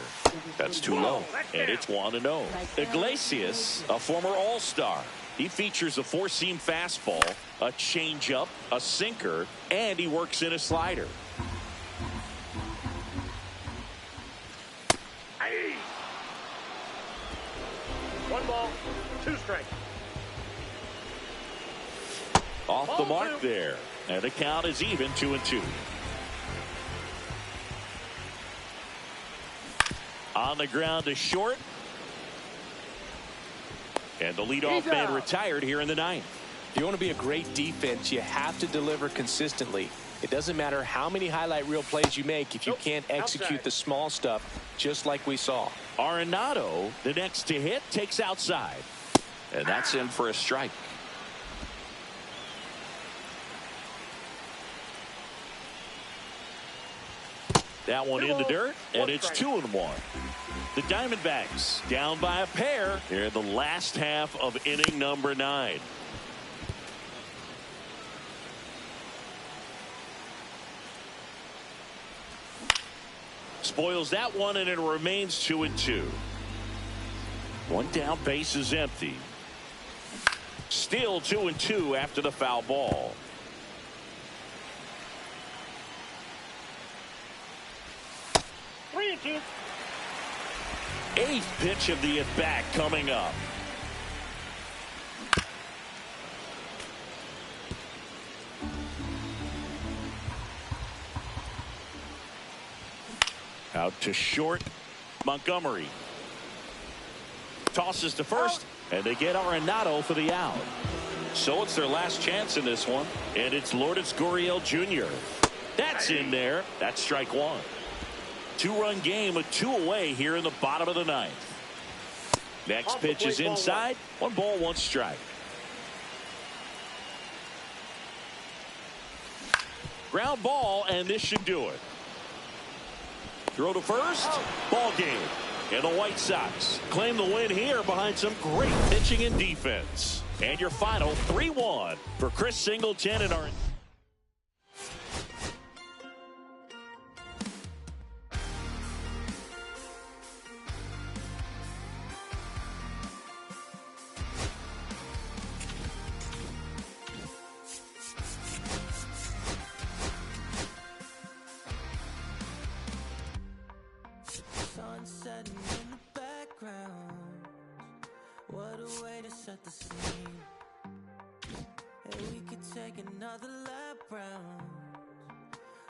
That's too low, and it's 1-0. Iglesias, a former All-Star. He features a 4-seam fastball, a changeup, a sinker, and he works in a slider. Hey. 1 ball, 2 strikes. Off the mark there, and the count is even 2-2. On the ground to short. And the leadoff man retired here in the 9th. If you want to be a great defense, you have to deliver consistently. It doesn't matter how many highlight reel plays you make if you can't execute the small stuff, just like we saw. Arenado, the next to hit, takes outside. And that's in for a strike. That one in the dirt, and it's 2-1. The Diamondbacks down by a pair here in the last half of inning number 9. Spoils that one, and it remains 2-2. 1 down, base is empty. Still 2-2 after the foul ball. Eighth pitch of the at-bat coming up. Out to short. Montgomery tosses to first, and they get Arenado for the out. So it's their last chance in this one, and it's Lourdes Gurriel Jr. That's in there. That's strike 1. 2-run game with 2 away here in the bottom of the 9th. Next pitch is inside. 1 ball, 1 strike. Ground ball, and this should do it. Throw to first. Ball game. And the White Sox claim the win here behind some great pitching and defense. And your final 3-1 for Chris Singleton and our sunset in the background. What a way to set the scene. Hey, we could take another lap round.